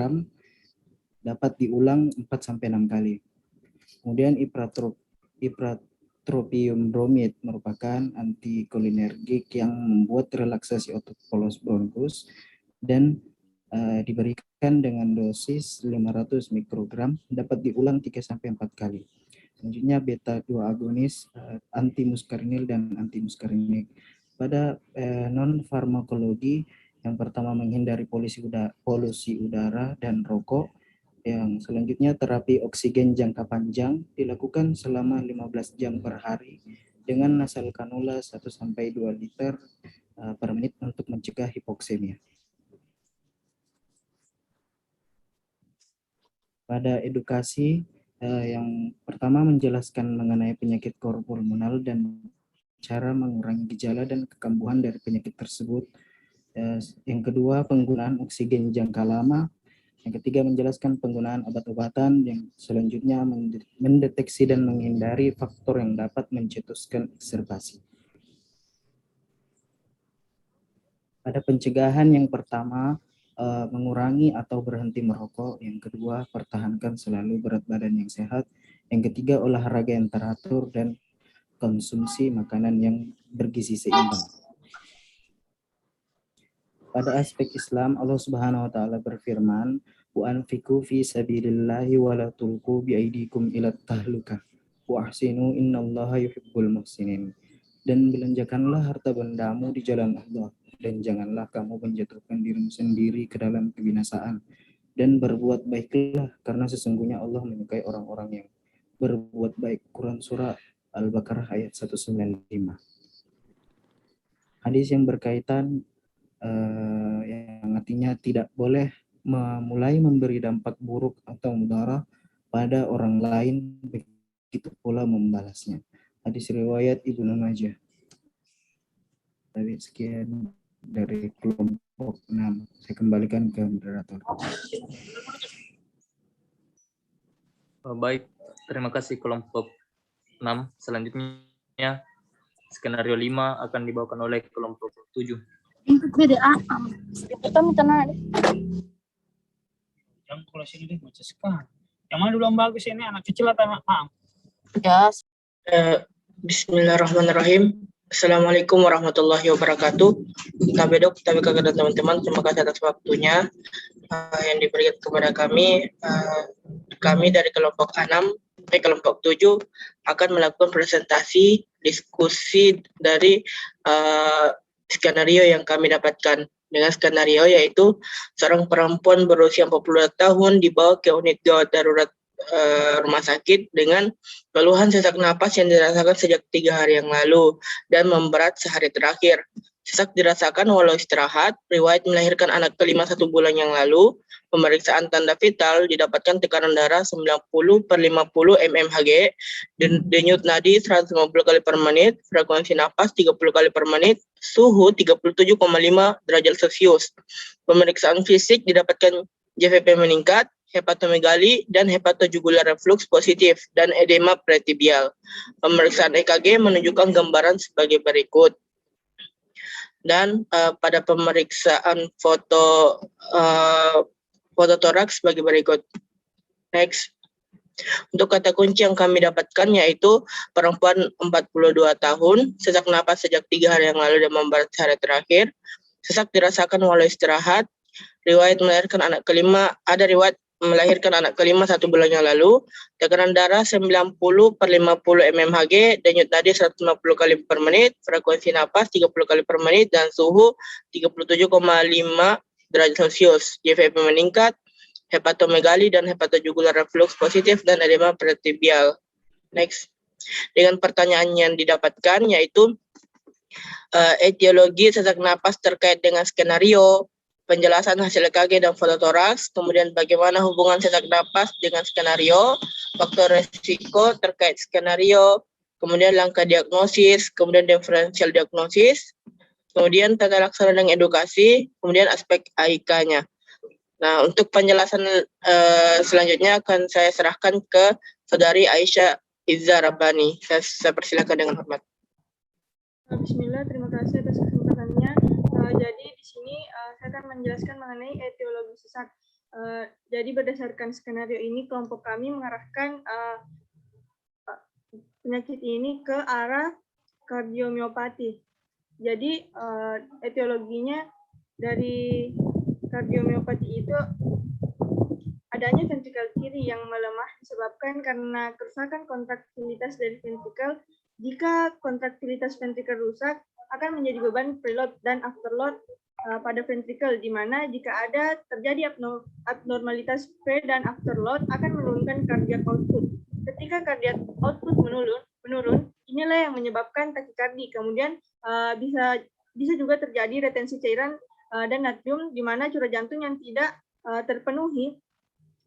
dapat diulang 4 sampai 6 kali. Kemudian ipratropium bromid merupakan antikolinergik yang membuat relaksasi otot polos bronkus dan diberikan dengan dosis 500 mikrogram, dapat diulang 3 sampai 4 kali. Selanjutnya beta 2 agonis, antimuskarinil dan antimuskarinik. Pada non farmakologi, yang pertama menghindari polusi udara dan rokok. Yang selanjutnya terapi oksigen jangka panjang dilakukan selama 15 jam per hari dengan nasal kanula 1 sampai 2 liter per menit untuk mencegah hipoksemia. Pada edukasi, yang pertama menjelaskan mengenai penyakit koropulmonal dan cara mengurangi gejala dan kekambuhan dari penyakit tersebut. Yang kedua, penggunaan oksigen jangka lama. Yang ketiga, menjelaskan penggunaan obat-obatan. Yang selanjutnya, mendeteksi dan menghindari faktor yang dapat mencetuskan ekserbasi. Pada pencegahan, yang pertama, mengurangi atau berhenti merokok. Yang kedua, pertahankan selalu berat badan yang sehat. Yang ketiga, olahraga yang teratur dan konsumsi makanan yang bergizi seimbang. Pada aspek Islam, Allah Subhanahu wa taala berfirman, "Wa anfiqu fi sabilillahi wa la tulqu bi aydikum ila tahlukah. Wa ahsinu innallaha yuhibbul muhsinin." Dan belanjakanlah harta bendamu di jalan Allah, dan janganlah kamu menjatuhkan dirimu sendiri ke dalam kebinasaan. Dan berbuat baiklah, karena sesungguhnya Allah menyukai orang-orang yang berbuat baik. Quran Surah Al-Baqarah ayat 195. Hadis yang berkaitan yang artinya tidak boleh memulai memberi dampak buruk atau mudarat pada orang lain, begitu pula membalasnya. Hadis riwayat Ibnu Majah. Dari sekian dari kelompok 6, saya kembalikan ke moderator. Baik, terima kasih kelompok 6. Selanjutnya skenario 5 akan dibawakan oleh kelompok 7. Yang kalau sini deh macam sekarang. Yang mana dulu yang bagus ini, anak kecil atau anak am? Ya. Bismillahirrahmanirrahim. Assalamualaikum warahmatullahi wabarakatuh. Tapi kakak dan teman-teman, terima kasih atas waktunya yang diberikan kepada kami. Kami dari kelompok 6, kelompok 7 akan melakukan presentasi diskusi dari skenario yang kami dapatkan. Dengan skenario yaitu seorang perempuan berusia 42 tahun dibawa ke unit gawat darurat rumah sakit dengan keluhan sesak napas yang dirasakan sejak 3 hari yang lalu dan memberat sehari terakhir. Sesak dirasakan walau istirahat, riwayat melahirkan anak kelima 1 bulan yang lalu, pemeriksaan tanda vital, didapatkan tekanan darah 90/50 mmHg, denyut nadi 150 kali per menit, frekuensi napas 30 kali per menit, suhu 37,5 derajat Celcius. Pemeriksaan fisik didapatkan JVP meningkat, hepatomegali dan hepatojugular reflux positif, dan edema pretibial. Pemeriksaan EKG menunjukkan gambaran sebagai berikut. Dan pada pemeriksaan fototoraks sebagai berikut. Next. Untuk kata kunci yang kami dapatkan yaitu perempuan 42 tahun, sesak napas sejak 3 hari yang lalu dan memberat sehari terakhir, sesak dirasakan walau istirahat, riwayat melahirkan anak kelima, ada riwayat melahirkan anak kelima 1 bulan yang lalu, tekanan darah 90/50 mmHg, denyut nadi 150 kali per menit, frekuensi napas 30 kali per menit, dan suhu 37,5 derajat Celcius. JVP meningkat, hepatomegali dan hepatojugular reflux positif, dan edema peritibial. Next. Dengan pertanyaan yang didapatkan yaitu etiologi sesak napas terkait dengan skenario, penjelasan hasil EKG dan fototoraks, kemudian bagaimana hubungan sesak napas dengan skenario, faktor resiko terkait skenario, kemudian langkah diagnosis, kemudian diferensial diagnosis, kemudian tata laksana dan edukasi, kemudian aspek AIK-nya. Nah, untuk penjelasan selanjutnya akan saya serahkan ke Saudari Aisyah Izza Rabbani. Saya persilakan dengan hormat. Bismillah, terima kasih atas kesempatannya. Jadi di sini saya akan menjelaskan mengenai etiologi sesak. Jadi berdasarkan skenario ini, kelompok kami mengarahkan penyakit ini ke arah kardiomiopati. Jadi etiologinya dari kardiomiopati itu adanya ventrikel kiri yang melemah disebabkan karena kerusakan kontraktilitas dari ventrikel. Jika kontraktilitas ventrikel rusak, akan menjadi beban preload dan afterload pada ventrikel, di mana jika ada terjadi abnormalitas pre dan afterload akan menurunkan cardiac output. Ketika cardiac output menurun, inilah yang menyebabkan takikardi. Kemudian bisa juga terjadi retensi cairan dan natrium, di mana curah jantung yang tidak terpenuhi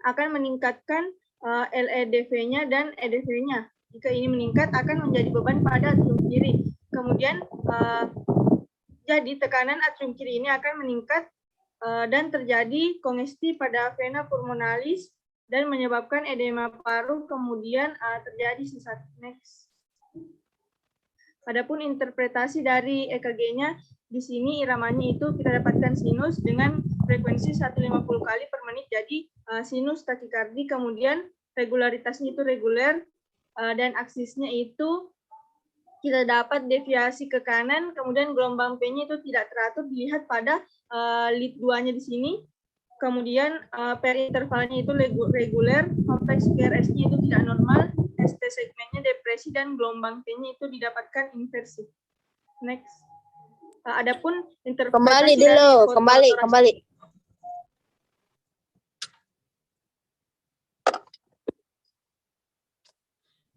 akan meningkatkan LEDV-nya dan EDV-nya. Jika ini meningkat, akan menjadi beban pada atrium kiri. Kemudian, jadi tekanan atrium kiri ini akan meningkat dan terjadi kongesti pada vena pulmonalis dan menyebabkan edema paru, kemudian terjadi sesak. Next. Adapun interpretasi dari EKG-nya, di sini iramanya itu kita dapatkan sinus dengan frekuensi 150 kali per menit, jadi sinus takikardi, kemudian regularitasnya itu reguler, dan aksisnya itu kita dapat deviasi ke kanan, kemudian gelombang P-nya itu tidak teratur, dilihat pada lead 2-nya di sini. Kemudian per intervalnya itu reguler, kompleks QRS-nya itu tidak normal, ST segmennya depresi, dan gelombang P-nya itu didapatkan inversi. Next. Adapun interpretasi kembali dulu, kembali.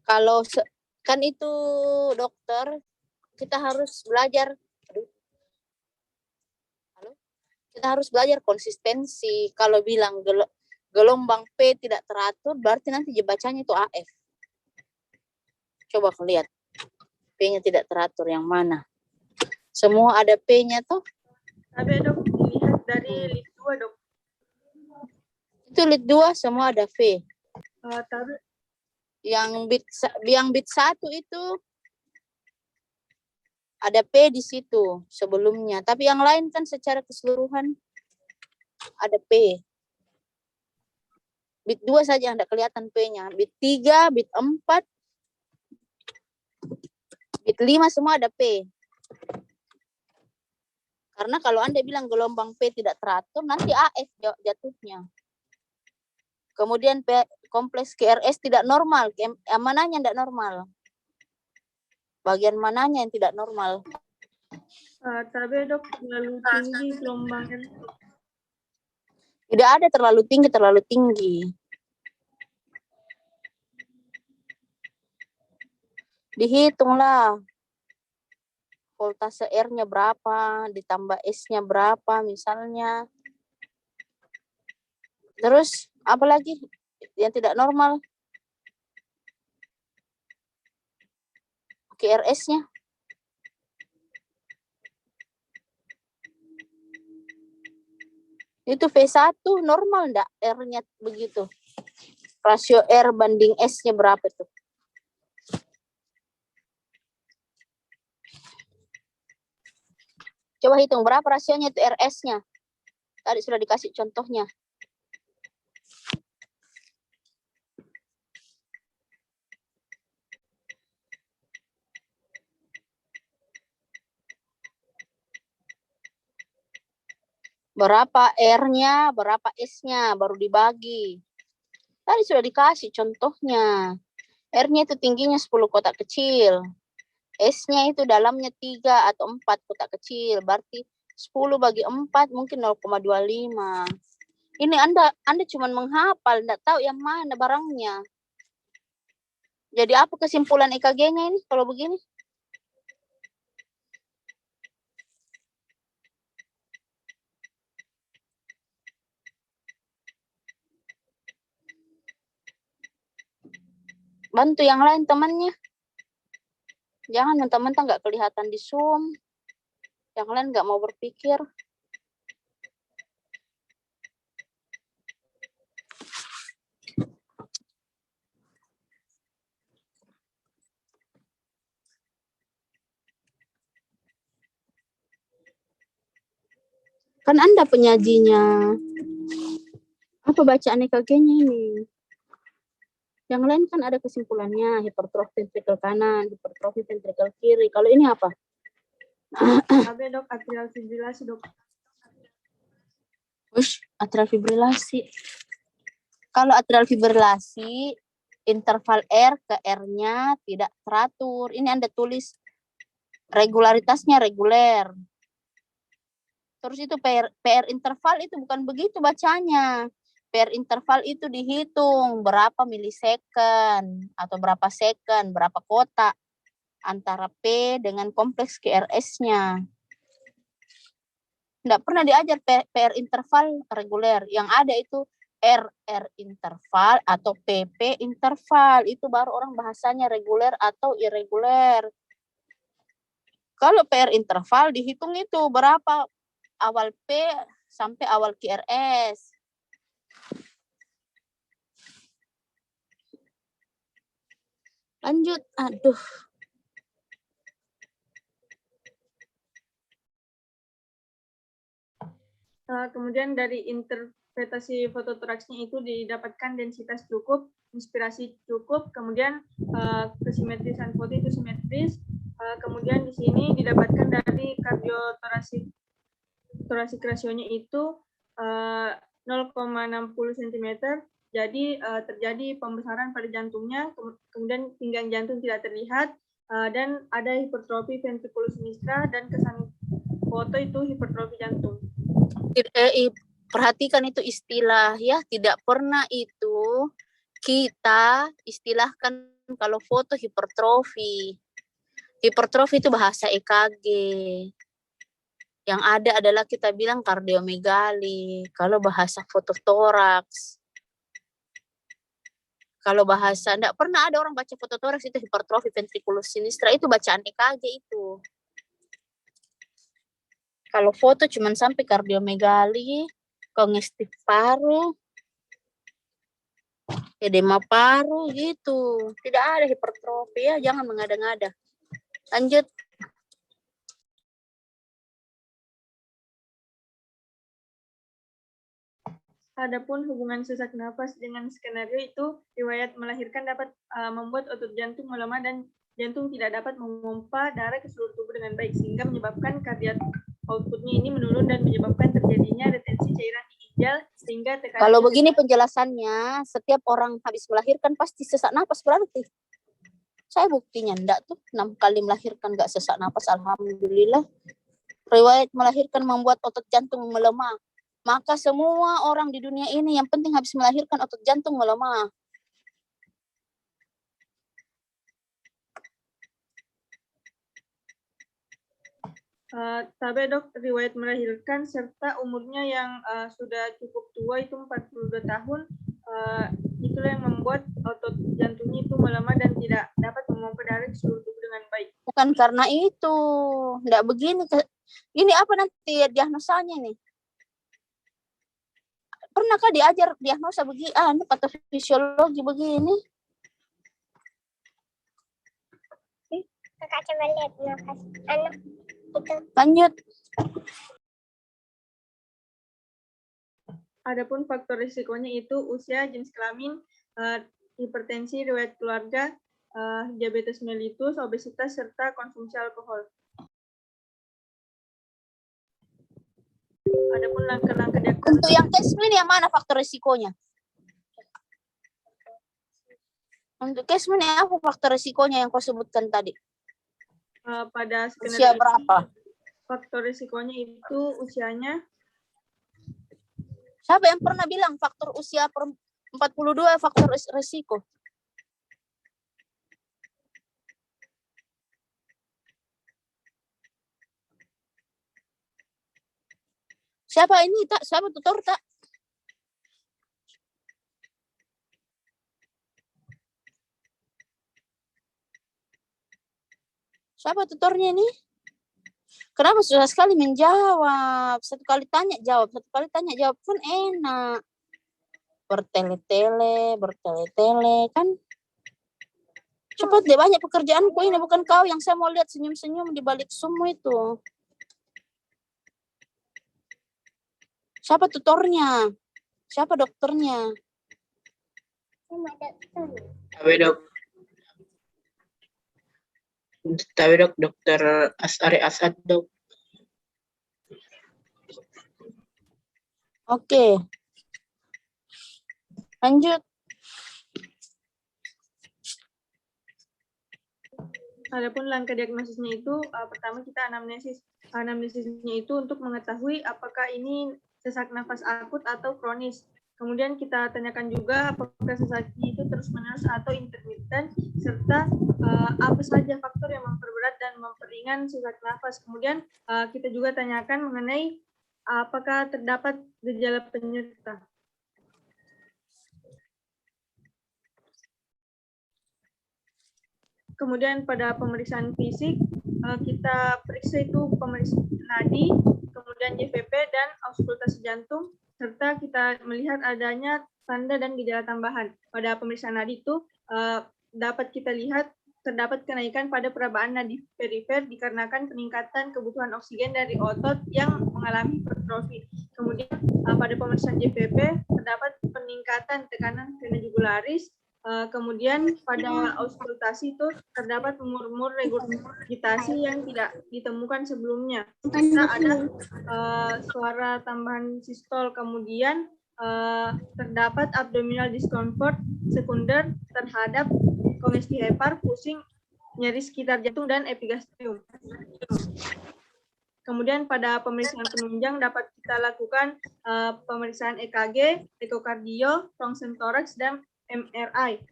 Kalau kan itu dokter, kita harus belajar. Kita harus belajar konsistensi. Kalau bilang gelombang P tidak teratur, berarti nanti bacanya itu AF. Coba lihat. P-nya tidak teratur yang mana? Semua ada P-nya toh? Tapi dok, dilihat dari lead 2 dok. Itu lead 2 semua ada V. Tapi yang bit 1 itu ada P di situ sebelumnya, tapi yang lain kan secara keseluruhan ada P. Bit 2 saja yang tidak kelihatan P-nya. Bit 3, bit 4, bit 5 semua ada P. Karena kalau Anda bilang gelombang P tidak teratur, nanti AF jatuhnya. Kemudian kompleks QRS tidak normal. Yang mananya tidak normal? Bagian mananya yang tidak normal? Tapi dok, terlalu tinggi gelombang R. Tidak ada terlalu tinggi. Dihitunglah. Voltase R-nya berapa, ditambah S-nya berapa misalnya. Terus apa lagi yang tidak normal? QRS-nya. Itu V1 normal enggak? R-nya begitu. Rasio R banding S-nya berapa tuh? Coba hitung berapa rasionya itu RS-nya. Tadi sudah dikasih contohnya. Berapa R-nya, berapa S-nya, baru dibagi. Tadi sudah dikasih contohnya. R-nya itu tingginya 10 kotak kecil. S-nya itu dalamnya 3 atau 4 kotak kecil. Berarti 10 bagi 4 mungkin 0,25. Ini Anda cuma menghafal, enggak tahu yang mana barangnya. Jadi apa kesimpulan EKG-nya ini kalau begini? Bantu yang lain temannya. Jangan mentah-mentah nggak kelihatan di Zoom. Yang lain nggak mau berpikir. Kan Anda penyajinya. Apa bacaan EKG-nya ini? Yang lain kan ada kesimpulannya, hipertrofi ventrikel kanan, hipertrofi ventrikel kiri. Kalau ini apa? Tapi dok, atrial fibrilasi dok. Atrial fibrilasi. Kalau atrial fibrilasi, interval R ke R-nya tidak teratur. Ini Anda tulis regularitasnya reguler. Terus itu PR interval itu bukan begitu bacanya. PR interval itu dihitung berapa milisecond atau berapa second, berapa kotak antara P dengan kompleks QRS-nya. Tidak pernah diajar PR interval reguler. Yang ada itu RR interval atau PP interval. Itu baru orang bahasanya reguler atau irreguler. Kalau PR interval dihitung itu berapa awal P sampai awal QRS. Lanjut, aduh. Kemudian dari interpretasi fototoraksnya itu didapatkan densitas cukup, inspirasi cukup, kemudian kesimetrisan foto itu simetris, kemudian di sini didapatkan dari kardiotorasik rasionya itu 0,60 cm. Jadi terjadi pembesaran pada jantungnya, kemudian pinggang jantung tidak terlihat, dan ada hipertrofi ventriculus sinistra, dan kesan foto itu hipertrofi jantung. Perhatikan itu istilah ya, tidak pernah itu kita istilahkan kalau foto hipertrofi. Hipertrofi itu bahasa EKG. Yang ada adalah kita bilang kardiomegali, kalau bahasa fototoraks. Kalau bahasa, enggak pernah ada orang baca fototoraks itu hipertrofi ventriculus sinistra, itu bacaan EKG itu. Kalau foto cuman sampai kardiomegali, kongestif paru, edema paru gitu. Tidak ada hipertrofi ya, jangan mengada-ngada. Lanjut. Adapun hubungan sesak nafas dengan skenario itu, riwayat melahirkan dapat membuat otot jantung melemah dan jantung tidak dapat memompa darah ke seluruh tubuh dengan baik, sehingga menyebabkan kardiak outputnya ini menurun dan menyebabkan terjadinya retensi cairan di ginjal, sehingga tekanan. Kalau begini penjelasannya, setiap orang habis melahirkan pasti sesak nafas berarti. Saya buktinya enggak tuh, 6 kali melahirkan enggak sesak nafas, alhamdulillah. Riwayat melahirkan membuat otot jantung melemah. Maka semua orang di dunia ini yang penting habis melahirkan otot jantung melemah. Tapi dok, riwayat melahirkan serta umurnya yang sudah cukup tua itu 42 tahun, itulah yang membuat otot jantungnya itu melemah dan tidak dapat memompa darah ke seluruh tubuh dengan baik. Bukan karena itu, enggak begini. Ini apa nanti diagnosanya nih? Pernahkah diajar diagnosa begini? Patofisiologi begini? Kakak coba lihat nafas. Itu. Lanjut. Adapun faktor risikonya itu usia, jenis kelamin, hipertensi, riwayat keluarga, diabetes mellitus, obesitas, serta konsumsi alkohol. Adapun langkah-langkah diagnosis. Untuk yang Kesmin yang mana faktor risikonya? Untuk Kesmin apa faktor risikonya yang kau sebutkan tadi? Pada usia berapa? Faktor risikonya itu usianya Siapa yang pernah bilang faktor usia 42 faktor resiko? Siapa ini tak? Siapa tutor tak? Siapa tutornya ini? Kenapa susah sekali menjawab? Satu kali tanya jawab, satu kali tanya jawab pun enak. Bertele-tele kan. Cepat deh, banyak pekerjaanku ini, bukan kau yang saya mau lihat senyum-senyum di balik semua itu. Siapa tutornya? Siapa dokternya? Tapi dok, dokter Asari Asad dok. Oke. Lanjut. Adapun langkah diagnosisnya itu pertama kita anamnesis. Anamnesisnya itu untuk mengetahui apakah ini sesak nafas akut atau kronis. Kemudian kita tanyakan juga apakah sesak itu terus-menerus atau intermittent, serta apa saja faktor yang memperberat dan memperingan sesak nafas. Kemudian kita juga tanyakan mengenai apakah terdapat gejala penyerta. Kemudian pada pemeriksaan fisik, kita periksa itu pemeriksaan nadi, kemudian JVP dan auskultasi jantung, serta kita melihat adanya tanda dan gejala tambahan. Pada pemeriksaan nadi itu dapat kita lihat terdapat kenaikan pada perabaan nadi perifer dikarenakan peningkatan kebutuhan oksigen dari otot yang mengalami hipertrofi. Kemudian pada pemeriksaan JVP terdapat peningkatan tekanan vena jugularis. Kemudian pada auskultasi itu terdapat murmur regurgitasi yang tidak ditemukan sebelumnya. Serta ada suara tambahan sistol. Kemudian terdapat abdominal discomfort sekunder terhadap kongesti hepar, pusing, nyeri sekitar jantung, dan epigastrium. Kemudian pada pemeriksaan penunjang dapat kita lakukan pemeriksaan EKG, ekokardio, rongsen toraks, dan MRI.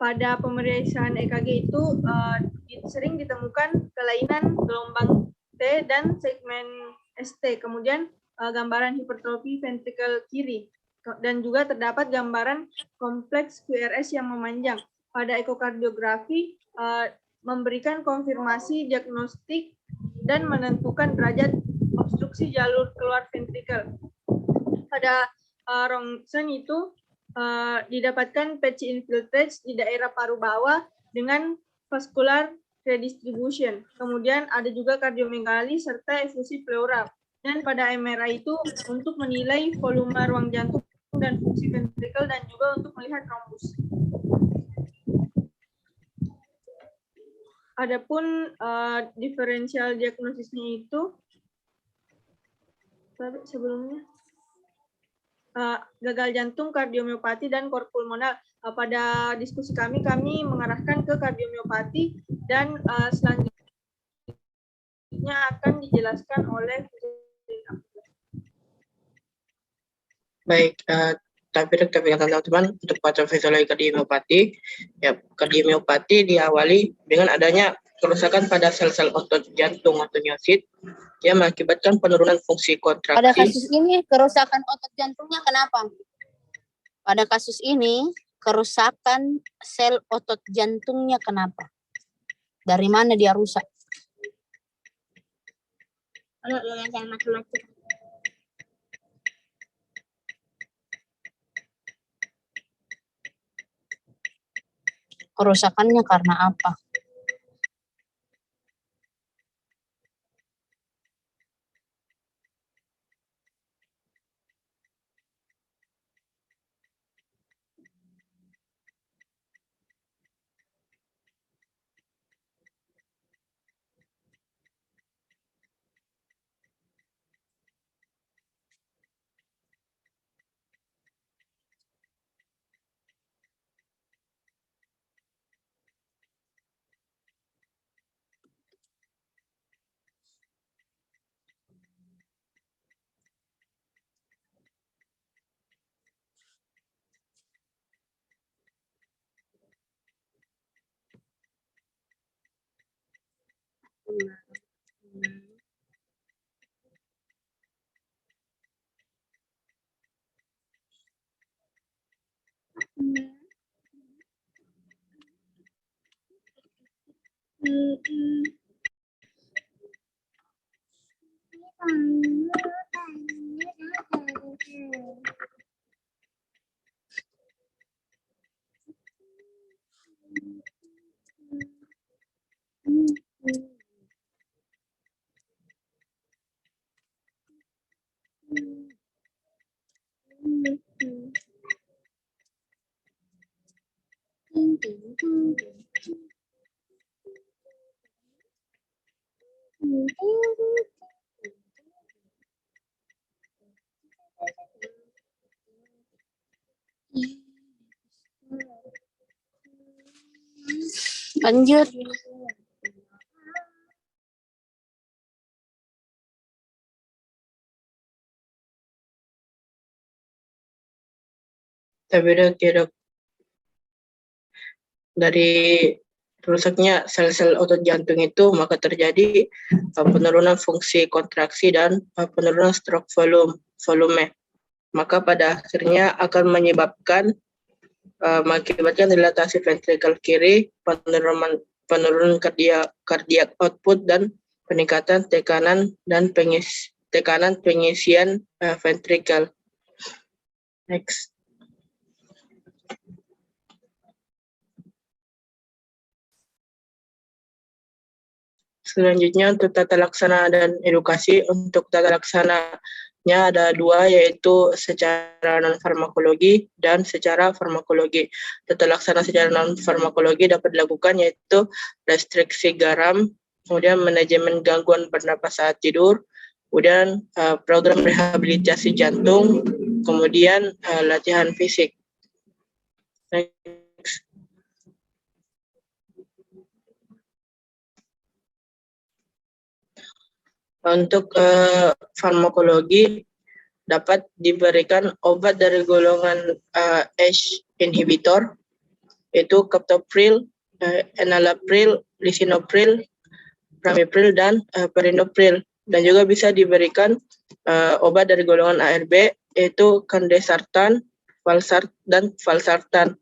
Pada pemeriksaan EKG itu sering ditemukan kelainan gelombang T dan segmen ST. Kemudian gambaran hipertrofi ventrikel kiri. Dan juga terdapat gambaran kompleks QRS yang memanjang. Pada ekokardiografi memberikan konfirmasi diagnostik dan menentukan derajat obstruksi jalur keluar ventrikel. Pada rongsen itu didapatkan patchy infiltrate di daerah paru bawah dengan vascular redistribution. Kemudian ada juga kardiomegali serta efusi pleural. Dan pada MRI itu untuk menilai volume ruang jantung dan fungsi ventrikel dan juga untuk melihat trombus. Adapun diferensial diagnosisnya itu sebelumnya gagal jantung, kardiomiopati, dan kor pulmonal. Pada diskusi kami mengarahkan ke kardiomiopati dan selanjutnya akan dijelaskan oleh Baik, tapi teman-teman untuk patofisiologi kardiomiopati, ya kardiomiopati diawali dengan adanya kerusakan pada sel-sel otot jantung atau miosit yang mengakibatkan penurunan fungsi kontraksi. Pada kasus ini kerusakan otot jantungnya kenapa? Pada kasus ini kerusakan sel otot jantungnya kenapa? Dari mana dia rusak? Kerusakannya karena apa? Lanjut. Tapi dok, dari rusaknya sel-sel otot jantung itu maka terjadi penurunan fungsi kontraksi dan penurunan stroke volume. Maka pada akhirnya akan mengakibatkan dilatasi ventrikel kiri, penurunan kardiak output dan peningkatan tekanan pengisian ventrikel. Next. Selanjutnya untuk tata laksana dan edukasi. Untuk tata laksananya ada dua, yaitu secara non-farmakologi dan secara farmakologi. Tata laksana secara non-farmakologi dapat dilakukan yaitu restriksi garam, kemudian manajemen gangguan bernapas saat tidur, kemudian program rehabilitasi jantung, kemudian latihan fisik. Next. Untuk farmakologi dapat diberikan obat dari golongan ACE inhibitor, yaitu captopril, enalapril, lisinopril, ramipril, dan perindopril. Dan juga bisa diberikan obat dari golongan ARB, yaitu candesartan, dan valsartan.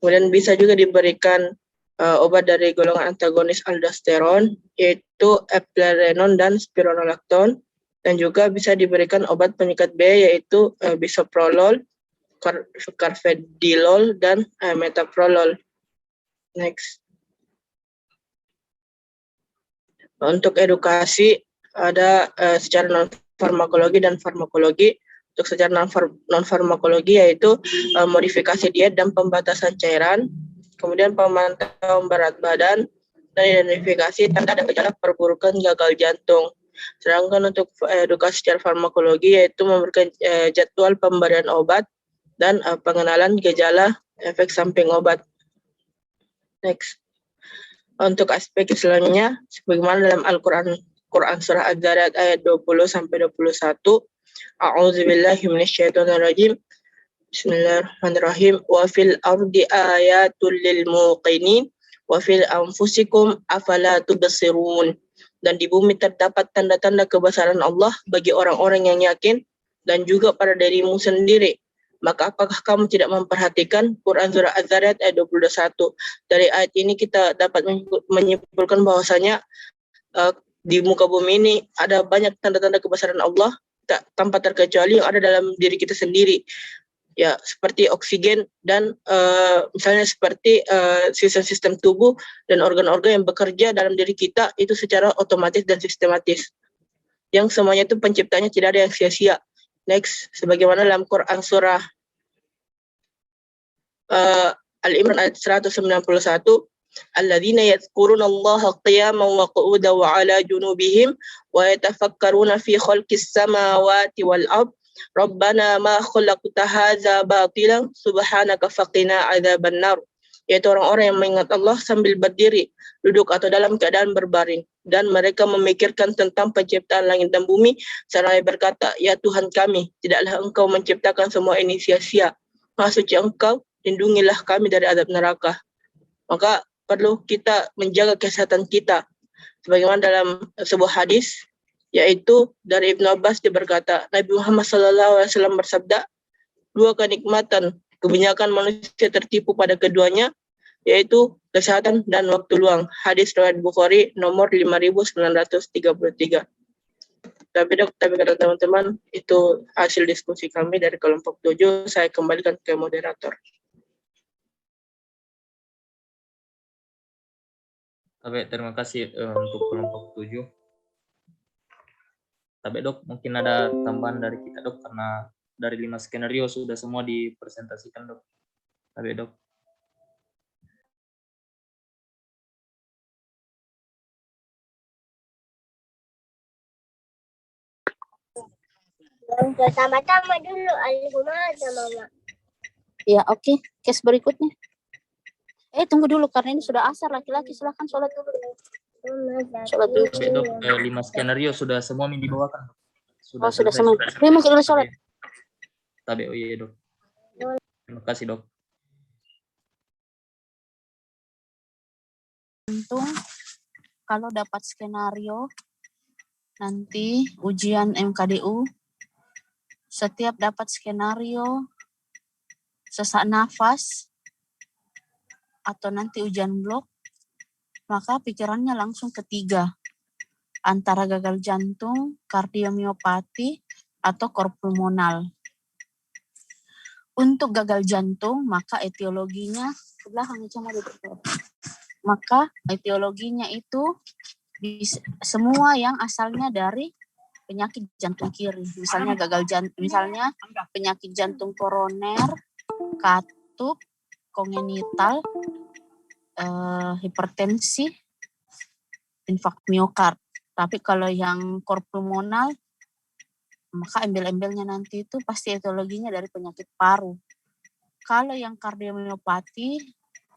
Kemudian bisa juga diberikan obat dari golongan antagonis aldosteron, yaitu eplerenone dan spironolactone, dan juga bisa diberikan obat penyekat B, yaitu bisoprolol, carvedilol, dan metoprolol. Next. Untuk edukasi ada secara non-farmakologi dan farmakologi. Untuk secara non-farmakologi yaitu modifikasi diet dan pembatasan cairan, kemudian pemantauan berat badan, dan identifikasi tanda dan gejala perburukan gagal jantung. Sedangkan untuk edukasi secara farmakologi yaitu memberikan jadwal pemberian obat dan pengenalan gejala efek samping obat. Next. Untuk aspek selanjutnya, sebagaimana dalam Al-Quran surah Az-Zariyat ayat 20-21, A'udzubillahi minasyaitonirrajim. Bismillahirrahmanirrahim. Wa fil ardi ayatul lil muqinin wa fil anfusikum afala tubsirun. Dan di bumi terdapat tanda-tanda kebesaran Allah bagi orang-orang yang yakin dan juga pada dirimu sendiri. Maka apakah kamu tidak memperhatikan? Quran surah Az-Zariyat ayat 21. Dari ayat ini kita dapat menyimpulkan bahwasanya di muka bumi ini ada banyak tanda-tanda kebesaran Allah tanpa terkecuali yang ada dalam diri kita sendiri. Ya, seperti oksigen dan misalnya seperti sistem-sistem tubuh dan organ-organ yang bekerja dalam diri kita itu secara otomatis dan sistematis. Yang semuanya itu penciptanya tidak ada yang sia-sia. Next, sebagaimana dalam Quran surah Al-Imran ayat 191, alladzina yadhkurunallaha qiyaman wa qu'udan wa 'ala junubihim wa yatafakkaruna fi khalqis samawati wal ard rabbana ma khalaqta hadza batilan subhanaka faqina 'adzabannar. Yaitu orang-orang yang mengingat Allah sambil berdiri, duduk atau dalam keadaan berbaring, dan mereka memikirkan tentang penciptaan langit dan bumi seraya berkata, ya Tuhan kami, tidaklah Engkau menciptakan semua ini sia-sia. Maha suci Engkau, lindungilah kami dari azab neraka. Maka perlu kita menjaga kesehatan kita. sebagaimana dalam sebuah hadis, yaitu dari Ibnu Abbas dia berkata, Nabi Muhammad SAW bersabda, dua kenikmatan kebanyakan manusia tertipu pada keduanya, yaitu kesehatan dan waktu luang. Hadis riwayat Bukhari nomor 5933. Tapi kata teman-teman, itu hasil diskusi kami dari kelompok 7. Saya kembalikan ke moderator. Tapi terima kasih untuk kelompok 7. Tapi Dok, mungkin ada tambahan dari kita Dok, karena dari 5 skenario sudah semua dipresentasikan Dok. Tapi Dok. Yang pertama-tama dulu Al-Humada, Mama. Ya, oke. Case berikutnya. Tunggu dulu karena ini sudah asar, laki-laki silakan sholat dulu. Sholat dulu. Tapi Dok, 5 skenario sudah semua dibawakan. Sudah semua. Terima kasih sholat. Tapi oh iya Dok. Terima kasih Dok. Untung kalau dapat skenario nanti ujian MKDU, setiap dapat skenario sesak nafas atau nanti ujian blok, maka pikirannya langsung ketiga, antara gagal jantung, kardiomiopati, atau korpulmonal. Untuk gagal jantung, maka etiologinya itu semua yang asalnya dari penyakit jantung kiri, misalnya gagal jantung, misalnya penyakit jantung koroner, katup, kongenital, hipertensi, infak miokard. Tapi kalau yang korpulmonal, maka embel-embelnya nanti itu pasti etiologinya dari penyakit paru. Kalau yang kardiomiopati,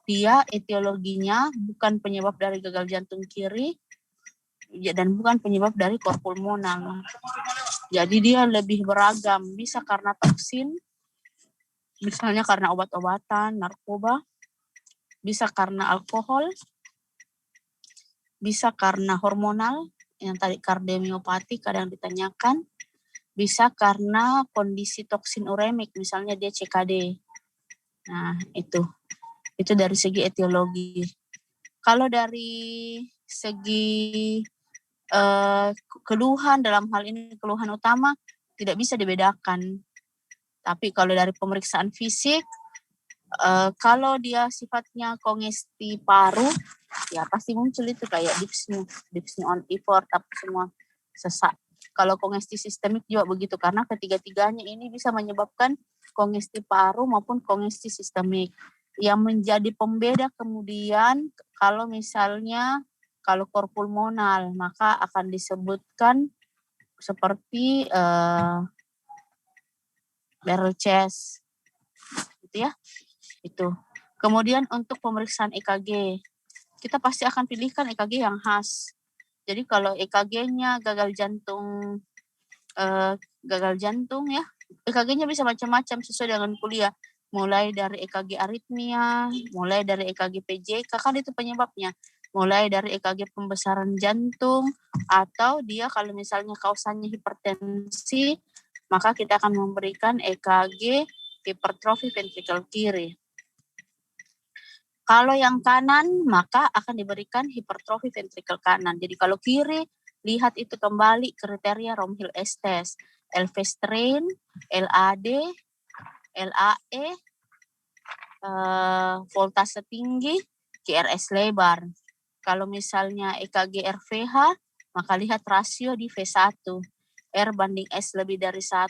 dia etiologinya bukan penyebab dari gagal jantung kiri dan bukan penyebab dari korpulmonal. Jadi dia lebih beragam, bisa karena toksin, misalnya karena obat-obatan, narkoba, bisa karena alkohol, bisa karena hormonal, yang tadi kardiomiopati kadang ditanyakan, bisa karena kondisi toksin uremik, misalnya dia CKD. Nah, itu dari segi etiologi. Kalau dari segi keluhan, dalam hal ini keluhan utama tidak bisa dibedakan. Tapi kalau dari pemeriksaan fisik, kalau dia sifatnya kongesti paru, ya pasti muncul itu kayak dyspnea on effort, tapi semua sesak. Kalau kongesti sistemik juga begitu, karena ketiga-tiganya ini bisa menyebabkan kongesti paru maupun kongesti sistemik. Yang menjadi pembeda kemudian kalau misalnya kalau korpulmonal, maka akan disebutkan seperti barrel chest, gitu ya. Itu. Kemudian untuk pemeriksaan EKG, kita pasti akan pilihkan EKG yang khas. Jadi kalau EKG-nya gagal jantung ya, EKG-nya bisa macam-macam sesuai dengan kuliah. Mulai dari EKG aritmia, mulai dari EKG PJK, kan itu penyebabnya. Mulai dari EKG pembesaran jantung, atau dia kalau misalnya kausanya hipertensi, maka kita akan memberikan EKG hipertrofi ventrikel kiri. Kalau yang kanan, maka akan diberikan hipertrofi ventrikel kanan. Jadi kalau kiri, lihat itu kembali kriteria Romhill-Estes, LV strain, LAD, LAE, voltase tinggi, QRS lebar. Kalau misalnya EKG RVH, maka lihat rasio di V1. R banding S lebih dari 1,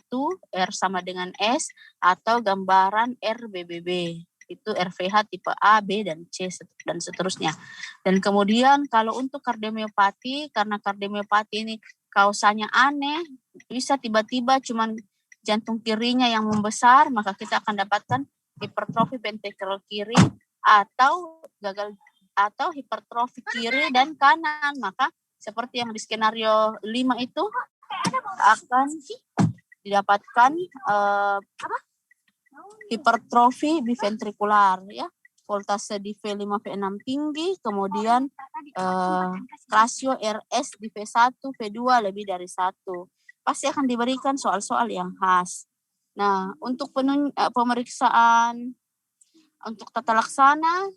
R sama dengan S, atau gambaran RBBB. Itu RVH tipe A, B, dan C, dan seterusnya. Dan kemudian kalau untuk kardiomiopati, karena kardiomiopati ini kausanya aneh, bisa tiba-tiba cuman jantung kirinya yang membesar, maka kita akan dapatkan hipertrofi ventrikel kiri atau hipertrofi kiri dan kanan. Maka seperti yang di skenario 5 itu akan didapatkan hipertrofi biventrikular ya. voltase di V5 V6 tinggi, kemudian rasio RS di V1 V2 lebih dari 1. Pasti akan diberikan soal-soal yang khas. Nah, untuk pemeriksaan untuk tata laksana,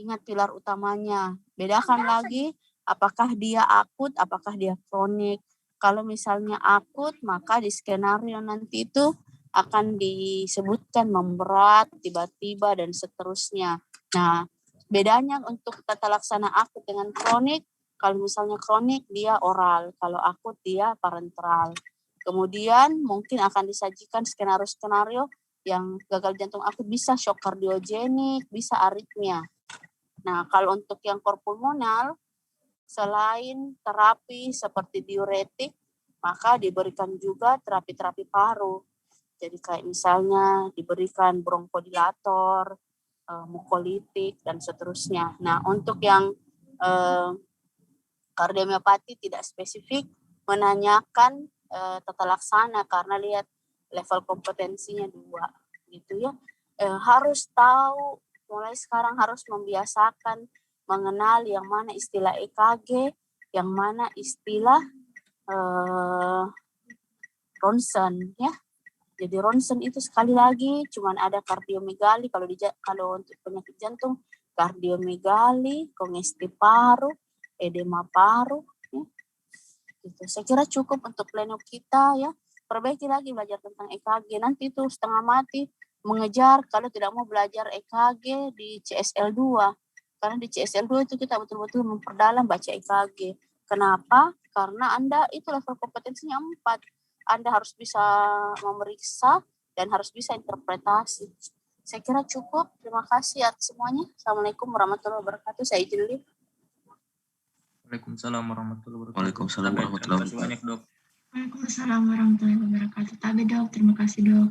ingat pilar utamanya. Bedakan lagi apakah dia akut, apakah dia kronik. Kalau misalnya akut, maka di skenario nanti itu akan disebutkan memberat, tiba-tiba, dan seterusnya. Nah, bedanya untuk tata laksana akut dengan kronik, kalau misalnya kronik dia oral, kalau akut dia parenteral. Kemudian mungkin akan disajikan skenario-skenario yang gagal jantung akut, bisa shock kardiogenik, bisa aritmia. Nah, kalau untuk yang korpulmonal, selain terapi seperti diuretik, maka diberikan juga terapi-terapi paru. Jadi kayak misalnya diberikan bronkodilator, mukolitik, dan seterusnya. Nah, untuk yang kardiomiopati tidak spesifik menanyakan tata laksana karena lihat level kompetensinya 2 gitu ya. Harus tahu, mulai sekarang harus membiasakan mengenal yang mana istilah EKG, yang mana istilah ronsen ya. Jadi ronsen itu sekali lagi cuman ada kardiomegali, kalau untuk penyakit jantung kardiomegali, kongesti paru, edema paru ya. Gitu. Saya kira cukup untuk pleno kita ya. Perbaiki lagi belajar tentang EKG, nanti itu setengah mati mengejar kalau tidak mau belajar EKG di CSL2. Karena di CSL2 itu kita betul-betul memperdalam baca EKG. Kenapa? Karena Anda itu level kompetensinya 4. Anda harus bisa memeriksa dan harus bisa interpretasi. Saya kira cukup. Terima kasih atas semuanya. Assalamualaikum warahmatullahi wabarakatuh. Saya izin live. Waalaikumsalam warahmatullahi wabarakatuh. Waalaikumsalam warahmatullahi wabarakatuh. Terima kasih banyak, Dok. Waalaikumsalam warahmatullahi wabarakatuh. Tabe dok, terima kasih dok.